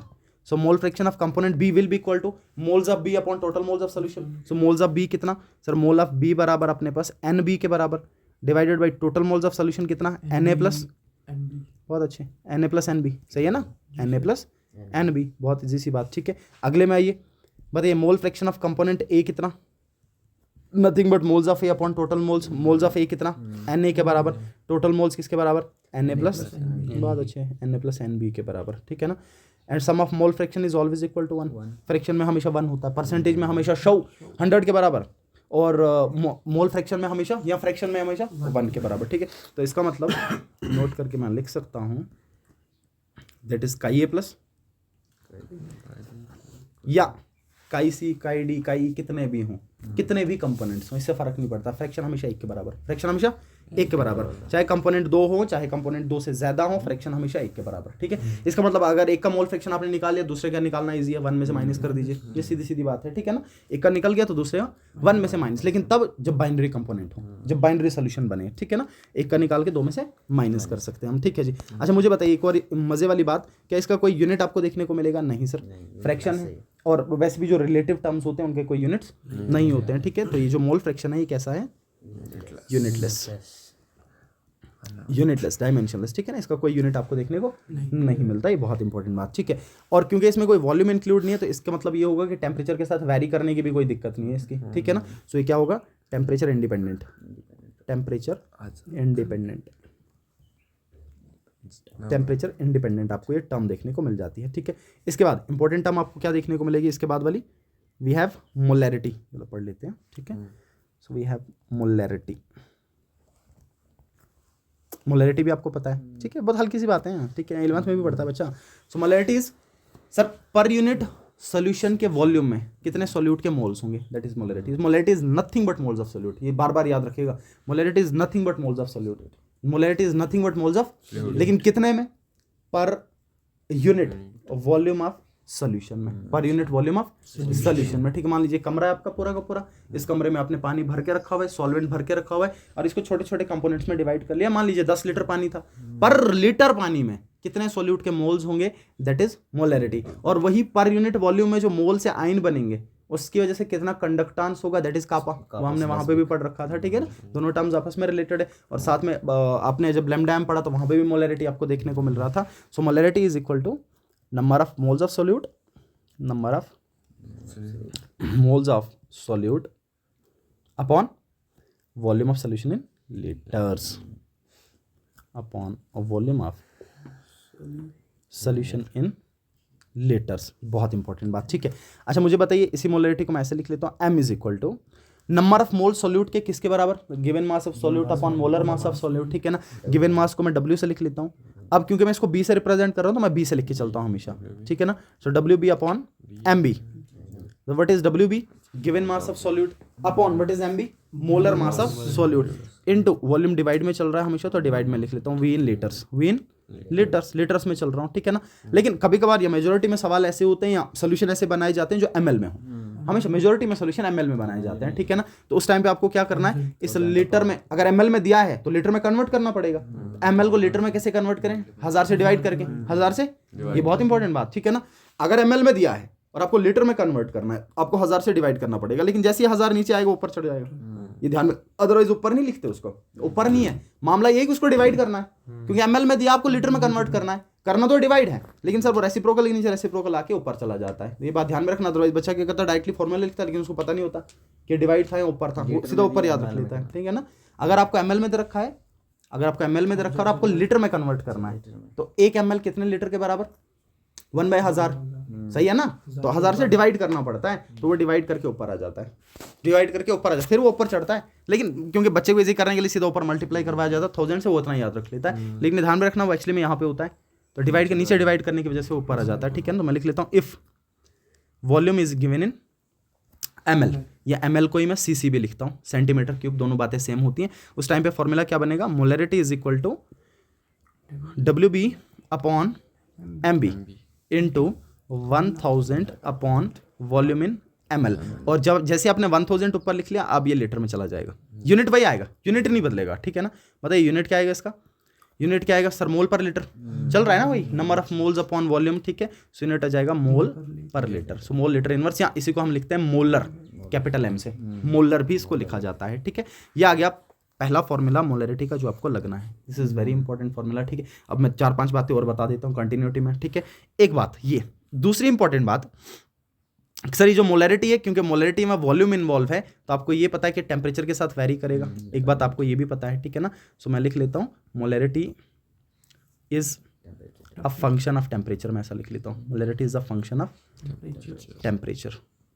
So mole fraction of component B will be equal two moles of B upon total moles of solution. So moles of B कितना sir, mole of B बराबर अपने पास NB के बराबर divided by total moles of solution कितना, Na plus, बहुत अच्छे, Na plus NB, सही है ना, Na प्लस NB, बहुत इजी सी बात, ठीक है। अगले में आइए, बताइए मोल फ्रैक्शन ऑफ कंपोनेंट A कितना, nothing but moles of A upon total moles, moles of A कितना Na के बराबर, टोटल मोल्स किसके बराबर Na प्लस, बहुत अच्छे, Na प्लस NB के बराबर, ठीक है ना। And sum of mole fraction is always equal to 1, fraction में हमेशा 1 होता है, परसेंटेज में हमेशा 100 के बराबर, और मोल फ्रैक्शन में हमेशा या फ्रैक्शन में हमेशा 1 के बराबर, ठीक है। तो इसका मतलब नोट करके मैं लिख सकता हूँ दैट इज काई ए प्लस या काई सी, काई डी, काई कितने भी हों, कितने भी कंपोनेंट्स हों, इससे फर्क नहीं पड़ता, फ्रैक्शन हमेशा 1 के बराबर, फ्रैक्शन हमेशा 1 के बराबर, चाहे कंपोनेंट 2 हो, चाहे कंपोनेंट 2 से ज्यादा हो, फ्रैक्शन हमेशा 1 के बराबर, ठीक है। इसका मतलब अगर एक का मोल फ्रैक्शन आपने निकाल लिया, दूसरे का निकालना इजी है, 1 में से माइनस कर दीजिए, ये सीधी सीधी बात है, ठीक है ना। एक का निकल गया तो दूसरे 1 में से माइनस, लेकिन तब जब बाइनरी कंपोनेंट हो, जब बाइनरी सोल्यूशन बने, ठीक है ना, एक का निकाल के 2 में से माइनस कर सकते हैं हम, ठीक है जी। अच्छा मुझे बताइए एक और मजे वाली बात, क्या इसका कोई यूनिट आपको देखने को मिलेगा, नहीं सर, फ्रैक्शन है, और वैसे भी जो रिलेटिव टर्म्स होते हैं उनके कोई यूनिट्स नहीं होते हैं, ठीक है। तो ये जो मोल फ्रैक्शन है ये कैसा है, यूनिटलेस, यूनिटलेस, डायमेंशनलेस, ठीक है ना, इसका कोई यूनिट आपको देखने को नहीं मिलता, ये बहुत इंपॉर्टेंट बात, ठीक है। और क्योंकि इसमें कोई वॉल्यूम इंक्लूड नहीं है तो इसका मतलब ये होगा कि टेम्परेचर के साथ वैरी करने की भी कोई दिक्कत नहीं है इसकी, ठीक है ना। सो ये क्या होगा, temperature independent, temperature independent, temperature independent आपको ये टर्म देखने को मिल जाती है, ठीक है। इसके बाद इंपॉर्टेंट टर्म आपको क्या देखने को मिलेगी इसके बाद वाली, वी हैव मोलैरिटी, चलो पढ़ लेते हैं, ठीक है। So we have molarity, molarity भी आपको पता है, ठीक है, बहुत हल्की सी बातें हैं, ठीक है, 11th में भी पढ़ता है बच्चा। So molarity is sir per unit solution के वॉल्यूम में कितने सोल्यूट के मोल्स होंगे, that is molarity. Molarity is nothing but moles of solute, ये बार बार याद रखिएगा, molarity is nothing but moles of solute, molarity is nothing but moles of, लेकिन कितने में, per unit volume of solution में, per unit volume of solution में, ठीक है। मान लीजिए कमरा है आपका पूरा का पूरा, इस कमरे में आपने पानी भर के रखा हुआ है, सॉल्वेंट भर के रखा हुआ है, और इसको छोटे छोटे कंपोनेंट्स में डिवाइड कर लिया, मान लीजिए 10 लीटर पानी था, पर लीटर पानी में कितने सोल्यूट के मोल्स होंगे, दैट इज मोलैरिटी। और वही पर यूनिट वॉल्यूम में जो मोल से आयन बनेंगे उसकी वजह से कितना कंडक्टांस होगा, दैट इज कापा, वो हमने वहां पे भी पढ़ रखा था, ठीक है ना, दोनों टर्म्स आपस में रिलेटेड है। और साथ में आपने जब लैम्डा पढ़ा तो वहां पे भी मोलैरिटी आपको देखने को मिल रहा था। So molarity is equal to number of moles of solute, number of moles of solute upon volume of solution in liters, upon a volume of solution in liters, बहुत इंपॉर्टेंट बात, ठीक है। अच्छा मुझे बताइए इसी मोलैरिटी को मैं ऐसे लिख लेता हूँ, m is equal to number of mole solute के किसके बराबर, given mass of solute upon molar mass of solute, ठीक है ना। गिवन मास को मैं W से लिख लेता हूँ, अब क्योंकि मैं इसको B से रिप्रेजेंट कर रहा हूँ तो मैं B से लिख के चलता हूँ हमेशा, ठीक है ना। सो WB upon MB, what is WB, given mass of solute upon what is MB, molar mass of solute, into volume divide में चल रहा है हमेशा तो डिवाइड में लिख लेता हूँ V इन लीटर्स, V इन लीटर्स, लीटर्स में चल रहा हूँ, ठीक है ना। लेकिन कभी कभार या मेजोरिटी में सवाल ऐसे होते हैं या सोल्यूशन ऐसे बनाए जाते हैं जो ml में हो, हमेशा मेजोरिटी में सोल्यूशन ml में बनाए जाते हैं, ठीक है ना। तो उस टाइम पे आपको क्या करना है, इस लीटर में अगर ml में दिया है तो लीटर में कन्वर्ट करना पड़ेगा। ml को लीटर में कैसे कन्वर्ट करें, 1000 से डिवाइड करके, 1000 से, ये बहुत इंपॉर्टेंट बात, ठीक है ना। अगर ml में दिया है और आपको लीटर में कन्वर्ट करना है, आपको 1000 से डिवाइड करना पड़ेगा, लेकिन जैसे ही 1000 नीचे आएगा ऊपर चढ़ जाएगा, ये ध्यान में, अदरवाइज ऊपर नहीं लिखते उसको, ऊपर नहीं है, मामला ये कि उसको डिवाइड करना है, क्योंकि ml में दिया आपको लीटर में कन्वर्ट करना है, करना तो डिवाइड है, लेकिन सर वो रेसिप्रोकल के नीचे रेसिप्रोकल आके ऊपर चला जाता है, ये बात ध्यान में रखना। अदरवाइज बच्चा क्या करता है, डायरेक्टली फॉर्मूला लिखता है लेकिन उसको पता नहीं होता कि डिवाइड था या ऊपर था, सीधा ऊपर याद रख लेता है, ठीक है ना। अगर आपको ml में दे रखा है, अगर आपको ml में दे रखा है और आपको लीटर में कन्वर्ट करना है तो 1 ml कितने लीटर के बराबर, 1/1000, सही है ना। तो 1000 से डिवाइड करना पड़ता है, तो वो डिवाइड करके ऊपर आ जाता है, डिवाइड करके ऊपर आ जाता है, फिर वो ऊपर चढ़ता है, लेकिन क्योंकि बच्चे को इजी करने के लिए सीधा ऊपर मल्टीप्लाई करवाया जाता है, 1000 से वो उतना याद रख लेता है, लेकिन ध्यान में रखना वो एक्चुअली में यहाँ पे होता है, तो डिवाइड के नीचे डिवाइड करने की वजह से ऊपर आ जाता है, ठीक है ना। तो मैं लिख लेता हूँ if volume is given in ml, या ml को ही मैं cc भी लिखता हूँ, सेंटीमीटर क्यूब, दोनों बातें सेम होती हैं। उस टाइम पे फॉर्मूला क्या बनेगा, molarity is equal to WB upon MB into 1000 upon volume in ml। और जब जैसे आपने 1000 ऊपर लिख लिया, अब ये लीटर में चला जाएगा, यूनिट वही आएगा, यूनिट नहीं बदलेगा, ठीक है ना। बताइए यूनिट क्या आएगा इसका, यूनिट क्या आएगा सर, मोल पर लीटर चल रहा है ना, वही number of moles upon volume, ठीक है। सो यूनिट आ जाएगा मोल पर लीटर। सो मोल लीटर इनवर्स, या इसी को हम लिखते हैं मोलर, कैपिटल M से, मोलर भी इसको लिखा जाता है, ठीक है। ये आ गया पहला फॉर्मूला मोलरिटी का जो आपको लगना है। This is very important formula, ठीक है। अब मैं 4-5 बातें और बता देता हूँ कंटिन्यूटी में, ठीक है। एक बात ये, दूसरी इंपॉर्टेंट बात सर, ये जो मोलरिटी है, क्योंकि मोलरिटी में वॉल्यूम इन्वॉल्व है, तो आपको ये पता है कि टेम्परेचर के साथ वेरी करेगा। एक बात आपको ये भी पता है, ठीक है ना। सो मैं लिख लेता हूँ molarity is a function of temperature, मैं ऐसा लिख लेता हूँ, molarity is a function of temperature.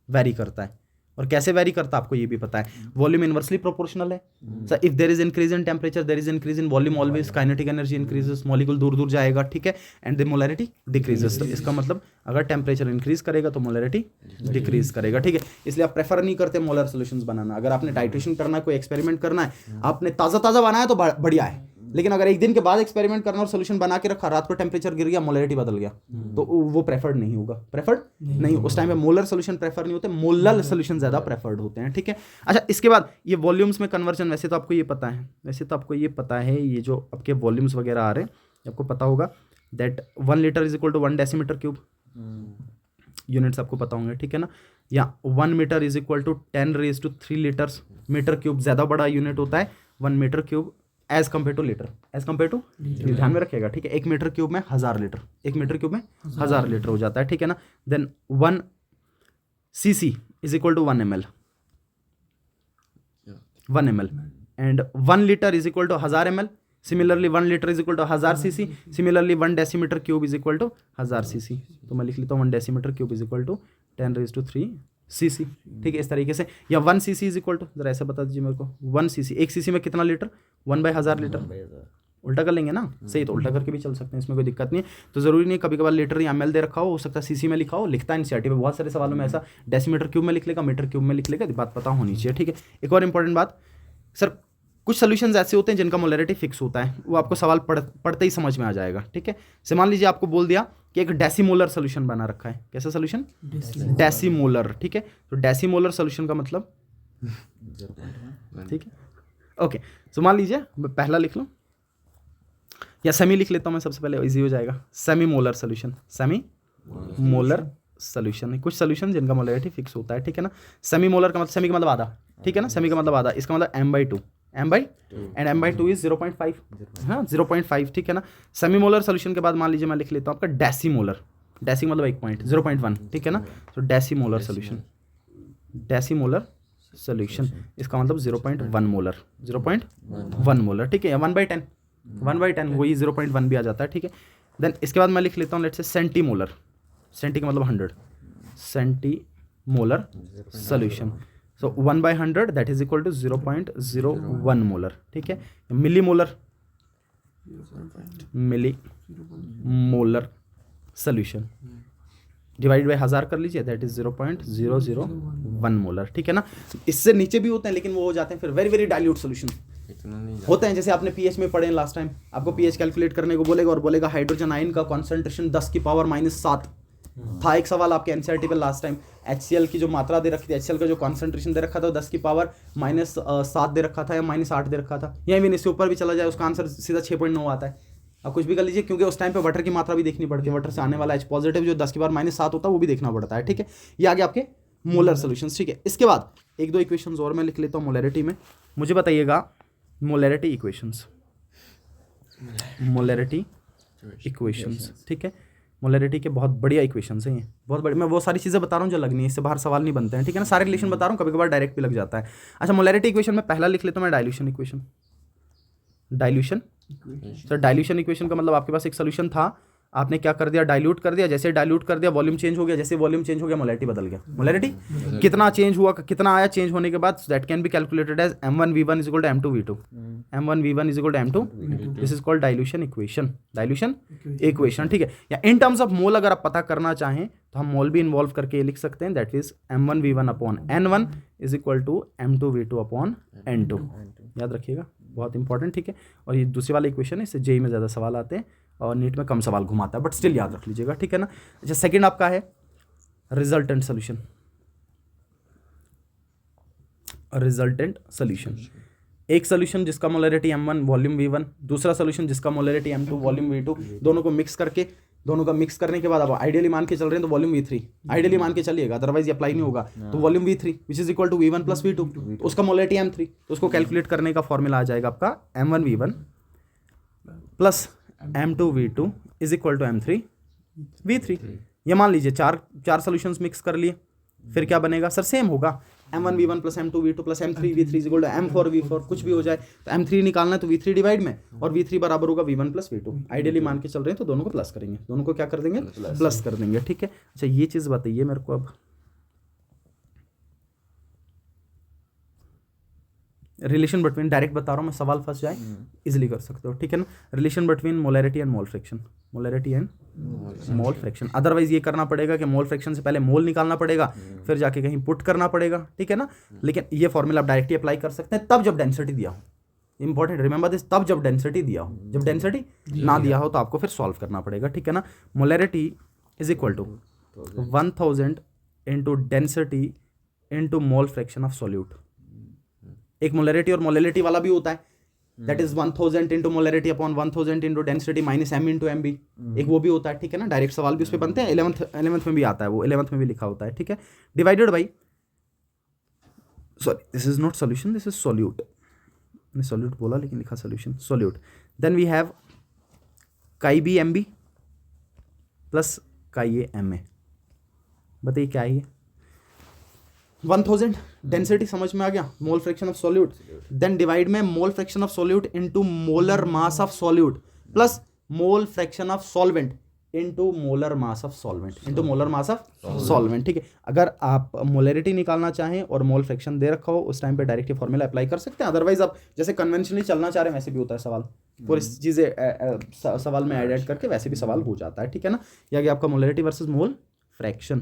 Very करता है, और कैसे वेरी करता है आपको ये भी पता है, वॉल्यूम इनवर्सली प्रोपोर्शनल है। Sir if there is increase in temperature there is increase in volume always, kinetic energy increases, molecule दूर दूर जाएगा, ठीक है, एंड द मोलरिटी डिक्रीजेस। तो इसका मतलब अगर टेम्परेचर इंक्रीज करेगा तो मोलरिटी डिक्रीज करेगा, ठीक है। इसलिए आप प्रेफर नहीं करते मोलर सोल्यूशंस बनाना। अगर आपने टाइट्रेशन करना है, कोई एक्सपेरिमेंट करना है, आपने ताज़ा ताज़ा बनाया तो बढ़िया है, लेकिन अगर एक दिन के बाद एक्सपेरिमेंट करना और सोल्यूशन बना के रखा, रात को टेम्परेचर गिर गया, मोलरिटी बदल गया, तो वो प्रेफर्ड नहीं होगा, प्रेफर्ड नहीं। उस टाइम पे मोलर सोल्यूशन प्रेफर नहीं होते, मोलल सोल्यूशन ज़्यादा प्रेफर्ड होते हैं, ठीक है। अच्छा, इसके बाद ये वॉल्यूम्स में कन्वर्जन, वैसे तो आपको ये पता है, ये जो आपके वॉल्यूम्स वगैरह आ रहे हैं, आपको पता होगा that 1 litre is equal to 1 decimetre cube, units आपको पता होंगे, ठीक है ना। या 1 metre is equal to 10⁻³ litres, metre cube ज़्यादा बड़ा यूनिट होता है 1 metre cube as compare to litre, as compare to, ध्यान में रखिएगा, ठीक है। 1 मीटर क्यूब में 1000 लीटर, 1 मीटर क्यूब में 1000 लीटर हो जाता है, ठीक है ना। Then 1 cc is equal to 1 ml, 1 ml, and 1 litre is equal to 1000 ml। Similarly 1 litre is equal to 1000 cc। Similarly 1 decimetre cube is equal to 1000 cc। तो मैं लिख लेता हूँ 1 decimetre cube is equal to 10⁻³ cc, ठीक है, इस तरीके से। या 1 cc इज इक्वल टू, जरा ऐसे बता दीजिए मेरे को, 1 cc, 1 cc में कितना लीटर, 1/1000 लीटर, उल्टा कर लेंगे ना, सही, तो उल्टा करके भी चल सकते हैं, इसमें कोई दिक्कत नहीं है। तो जरूरी नहीं, कभी कभार लीटर या ml दे रखा हो सकता है cc में लिखा हो, लिखता है एनसीईआरटी में बहुत सारे सवालों में ऐसा, डेसीमीटर क्यूब में लिख लेगा, मीटर क्यूब में लिख लेगा, बात पता होनी चाहिए, ठीक है। एक और इंपॉर्टेंट बात सर, कुछ सोल्यूशंस ऐसे होते हैं जिनका मोलरिटी फिक्स होता है, वो आपको सवाल पढ़ते ही समझ में आ जाएगा, ठीक है। से मान लीजिए आपको बोल दिया कि एक डेसीमोलर सोल्यूशन बना रखा है, कैसा सोल्यूशन, डेसीमोलर, ठीक है। तो डेसीमोलर सोल्यूशन का मतलब, ठीक है, ओके। तो मान लीजिए मैं पहला लिख लूँ, या सेमी लिख लेता हूँ मैं, सबसे पहले इजी हो जाएगा, semi molar solution, semi molar solution है, कुछ सोल्यूशन जिनका मोलरिटी फिक्स होता है, ठीक है ना। सेमी मोलर का मतलब, सेमी का मतलब आधा, ठीक है ना, सेमी का मतलब आधा, इसका मतलब m/2, एंड m/2 इज 0.5, हाँ 0.5, ठीक है ना। सेमी मोलर सोल्यूशन के बाद मान लीजिए मैं लिख लेता हूँ आपका डेसीमोलर, डेसी मतलब 1 पॉइंट, 0.1, ठीक है ना। तो डेसीमोलर सोल्यूशन, डेसीमोलर सोल्यूशन, इसका मतलब 0.1 मोलर, 0.1 मोलर, ठीक है। 1/10, 1/10 वही 0.1 भी आ जाता है, ठीक है। देन इसके बाद मैं लिख लेता हूँ लेट्स से सेंटीमोलर, सेंटी का मतलब 100, centimolar solution. So 1/100 that is equal to 0.01 molar, ठीक है। Millimolar, milli molar solution divide by 1000 कर लीजिए, दैट इज 0.001 मोलर, ठीक है ना। इससे नीचे भी होते हैं, लेकिन वो हो जाते हैं फिर वेरी वेरी डाइल्यूट सोल्यूशन होते हैं। जैसे आपने पीएच में पढ़े लास्ट टाइम, आपको पीएच कैलकुलेट करने को बोलेगा और बोलेगा हाइड्रोजन आयन का कॉन्सेंट्रेशन 10⁻⁷ था। एक सवाल आपके एनसीईआरटी पे लास्ट टाइम, HCl की जो मात्रा दे रखी थी, HCl का जो कॉन्सेंट्रेशन दे रखा था 10⁻⁷ दे रखा था या -8 दे रखा था, या इवन इससे ऊपर भी चला जाए उसका आंसर सीधा 6.9 आता है। आप कुछ भी कर लीजिए, क्योंकि उस टाइम पे वाटर की मात्रा भी देखनी पड़ती है, वाटर से आने वाला H पॉजिटिव जो 10⁻⁷ होता है वो भी देखना पड़ता है, ठीक है। ये आगे आपके मोलर सोल्यूशंस, ठीक है। इसके बाद 1-2 इक्वेशंस और मैं लिख लेता हूँ मोलरिटी में, मुझे बताइएगा मोलरिटी इक्वेशंस, मोलरिटी इक्वेशंस, ठीक है। मोलरिटी के बहुत बढ़िया इक्वेशंस हैं ये, बहुत बड़े, मैं वो सारी चीज़ें बता रहा हूँ जो लगनी है, इससे बाहर सवाल नहीं बनते हैं, ठीक है ना। सारे रिलेशन बता रहा हूँ, कभी कभार डायरेक्ट भी लग जाता है। अच्छा, मोलरिटी इक्वेशन में पहला लिख लेता हूँ मैं dilution equation, dilution. Sir dilution equation का मतलब आपके पास एक सोल्यूशन था, आपने क्या कर दिया, डाइल्यूट कर दिया, जैसे डाइल्यूट कर दिया वॉल्यूम चेंज हो गया, जैसे वॉल्यूम चेंज हो गया मोलैरिटी बदल गया। मोलैरिटी कितना चेंज हुआ, कितना आया चेंज होने के बाद, that can be calculated as m1v1 is equal to m2v2, m1v1 is equal to m2, this is called dilution equation, dilution equation, ठीक है। या इन टर्म्स ऑफ मोल अगर आप पता करना चाहें तो हम मोल भी इन्वॉल्व करके ये लिख सकते हैं, that is m1v1 upon n1 is equal to m2v2 upon n2, याद रखिएगा, बहुत इंपॉर्टेंट, ठीक है। और ये दूसरी वाला इक्वेशन है, इससे जेई में ज़्यादा सवाल आते हैं और नीट में कम सवाल घुमाता है, बट स्टिल याद रख लीजिएगा, ठीक है ना। अच्छा, सेकंड आपका है रिजल्टेंट सोल्यूशन, रिजल्टेंट सोल्यूशन, एक सोल्यूशन जिसका मोलैरिटी m1 वॉल्यूम v1, दूसरा सोल्यूशन जिसका मोलैरिटी m2 वॉल्यूम v2, दोनों को मिक्स करके, दोनों का मिक्स करने के बाद अब आइडियली मान के चल रहे हैं तो वॉल्यूम v3, आइडियली मान के चलिएगा, अदरवाइज ये अप्लाई नहीं होगा, तो volume v3 which is equal to v1 plus v2, तो उसका मोलैरिटी m3, तो उसको कैलकुलेट करने का फॉर्मूला आ जाएगा आपका m1v1 plus m2v2 is equal to m3v3। ये मान लीजिए चार सोल्यूशंस मिक्स कर लिए, फिर क्या बनेगा सर, सेम होगा, m1v1 plus m2v2 plus m3v3 is equal to m4v4, कुछ भी हो जाए, तो m3 निकालना है तो v3 डिवाइड में, और v3 बराबर होगा v1 प्लस v2, आइडियली मान के चल रहे हैं तो दोनों को प्लस करेंगे, दोनों को क्या कर देंगे, प्लस कर देंगे, ठीक है। अच्छा, ये चीज़ बताइए मेरे को, अब रिलेशन बिटवीन, डायरेक्ट बता रहा हूँ मैं, सवाल फंस जाए इजिली कर सकते हो, ठीक है ना। Relation between molarity and mole fraction, molarity and mole fraction, otherwise ये करना पड़ेगा कि मोल फ्रैक्शन से पहले मोल निकालना पड़ेगा, फिर जाके कहीं पुट करना पड़ेगा, ठीक है ना। लेकिन ये फॉर्मूला आप डायरेक्टली अप्लाई कर सकते हैं तब जब डेंसिटी दिया हो, इंपॉर्टेंट रिमेंबर दिस, तब जब डेंसिटी दिया हो, जब डेंसिटी ना दिया हो तो आपको फिर सॉल्व करना पड़ेगा, ठीक है ना। Molarity is equal to 1000 into density into mole fraction of solute, एक मोलैरिटी और मोलैलिटी वाला भी होता है, that is 1000 into molarity upon 1000 into density minus m into M B, एक वो भी होता है, ठीक है ना। डायरेक्ट सवाल भी उस पर बनते हैं, 11th में भी आता है वो, 11th में भी लिखा होता है, ठीक है। Divided by, sorry this is not solution, this is solute, मैंने सॉल्यूट बोला लेकिन लिखा solution, solute. Then we have chi B M B plus chi A M A, बताइए क्या है ये, 1000 डेंसिटी समझ में आ गया, mole fraction of solute, then divide में mole fraction of solute into molar mass of solute plus mole fraction of solvent into molar mass of solvent, into molar mass of solvent, ठीक है। अगर आप molarity निकालना चाहें और mole fraction दे रखा हो, उस टाइम पे डायरेक्ट फॉर्मूला अप्लाई कर सकते हैं, अदरवाइज आप जैसे कन्वेंशनली चलना चाह रहे हैं वैसे भी होता है सवाल, पूरी चीज़ें सवाल में ऐड करके वैसे भी सवाल हो जाता है, ठीक है ना। ये आ गया आपका मोलैरिटी वर्सेस मोल फ्रैक्शन।